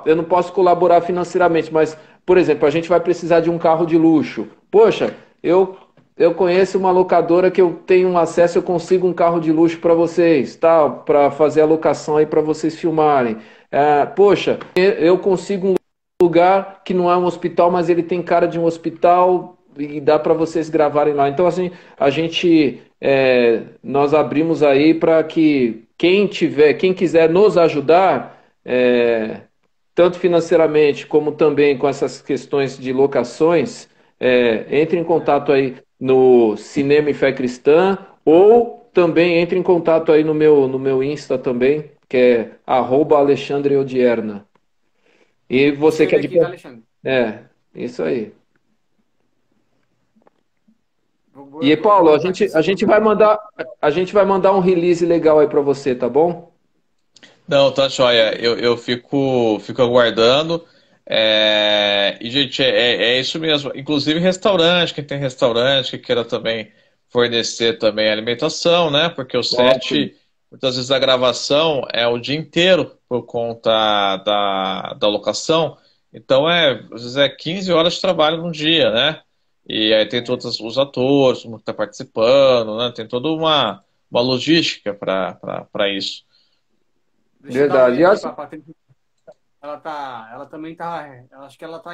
eu não posso colaborar financeiramente, mas, por exemplo, a gente vai precisar de um carro de luxo. Poxa, eu conheço uma locadora que eu tenho um acesso, eu consigo um carro de luxo para vocês, tá? Para fazer a locação aí para vocês filmarem. Poxa, eu consigo um lugar que não é um hospital, mas ele tem cara de um hospital e dá para vocês gravarem lá. Então, assim, nós abrimos aí para que quem quiser nos ajudar, tanto financeiramente como também com essas questões de locações, entre em contato aí no Cinema e Fé Cristã ou também entre em contato aí no meu Insta também, que é @AlexandreOdierna. E Vou você que é escrever de... aqui, tá, Alexandre? Isso aí. E aí, Vou Paulo, a anotar aqui gente, o a seu gente número vai também. mandar, a gente vai mandar um release legal aí para você, tá bom? Não, tá joia. Eu fico aguardando. E, gente, é isso mesmo. Inclusive restaurante, quem tem restaurante que queira também fornecer também alimentação, né? Porque o Ótimo. set, muitas vezes a gravação é o dia inteiro por conta da locação. Então, às vezes é 15 horas de trabalho num dia, né? E aí tem É, todos os atores, todo mundo que está participando, né? Tem toda uma logística para isso. deixa eu dar um oi Verdade. aqui para a Patrícia. Ela também tá, acho que ela tá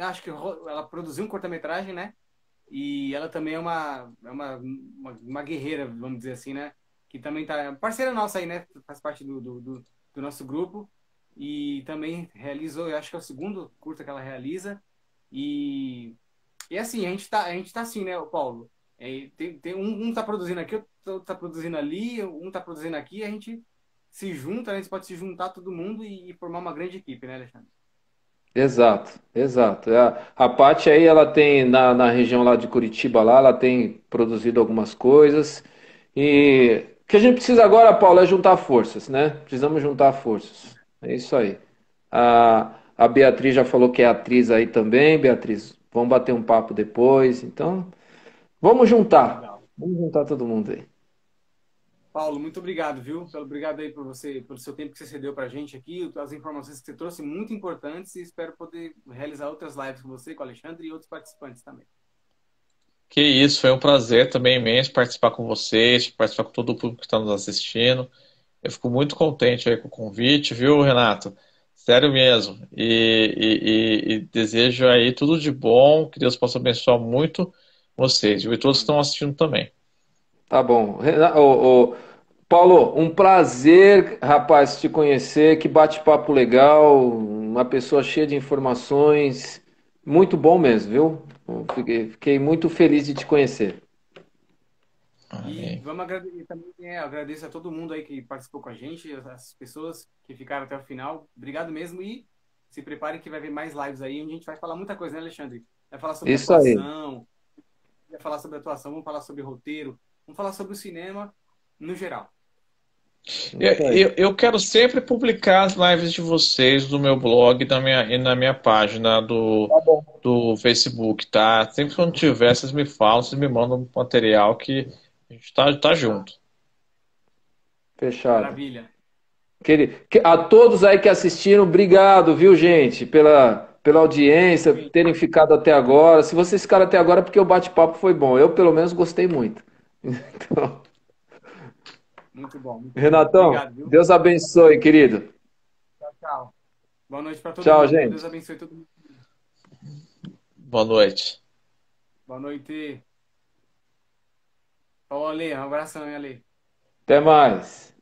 acho que ela produziu um curta-metragem, né? E ela também é uma guerreira, vamos dizer assim, né? Que também tá parceira nossa aí, né? Faz parte do nosso grupo e também realizou, eu acho que é o segundo curta que ela realiza. E assim, a gente tá assim, né, Paulo? Um tá produzindo aqui, outro tá produzindo ali, um tá produzindo aqui, a gente se junta, né? A gente pode se juntar todo mundo e formar uma grande equipe, né, Alexandre? Exato, exato. A Paty aí, ela tem na região lá de Curitiba, lá, ela tem produzido algumas coisas. E o que a gente precisa agora, Paulo, é juntar forças, né? Precisamos juntar forças. É isso aí. A Beatriz já falou que é atriz aí também, Beatriz. Vamos bater um papo depois. Então, vamos juntar. Legal. Vamos juntar todo mundo aí. Paulo, muito obrigado, viu? Obrigado aí por você, pelo seu tempo que você cedeu pra gente aqui, as informações que você trouxe muito importantes e espero poder realizar outras lives com você, com o Alexandre e outros participantes também. Que isso, foi um prazer também imenso participar com vocês, participar com todo o público que está nos assistindo. Eu fico muito contente aí com o convite, viu, Renato? Sério mesmo. E desejo aí tudo de bom, que Deus possa abençoar muito vocês, viu? E todos que estão Amém. assistindo também. Tá bom. Paulo, um prazer, rapaz, te conhecer. Que bate-papo legal, uma pessoa cheia de informações. Muito bom mesmo, viu? Fiquei muito feliz de te conhecer. E Amém. vamos agradecer também, agradeço a todo mundo aí que participou com a gente, as pessoas que ficaram até o final. Obrigado mesmo e se prepare que vai ver mais lives aí, onde a gente vai falar muita coisa, né, Alexandre? Vai falar sobre Isso aí. atuação, vamos falar sobre roteiro, vamos falar sobre o cinema no geral. Isso aí. Eu quero sempre publicar as lives de vocês no meu blog e na minha página Tá bom. do Facebook, tá? Sempre quando tiver, vocês me falam, vocês me mandam um material que a gente tá junto. Fechado. Maravilha. A todos aí que assistiram, obrigado, viu, gente, pela audiência, Gente, terem ficado até agora. Se vocês ficaram até agora, é porque o bate-papo foi bom. Eu, pelo menos, gostei muito. Então, muito bom, muito bom. Renatão, Obrigado, viu? Deus abençoe, querido. Tchau, tchau. Boa noite para todo Tchau, mundo. Deus gente. abençoe todo mundo. Boa noite. Boa noite. Ô, Ale, um abração, hein, Ale. Até mais.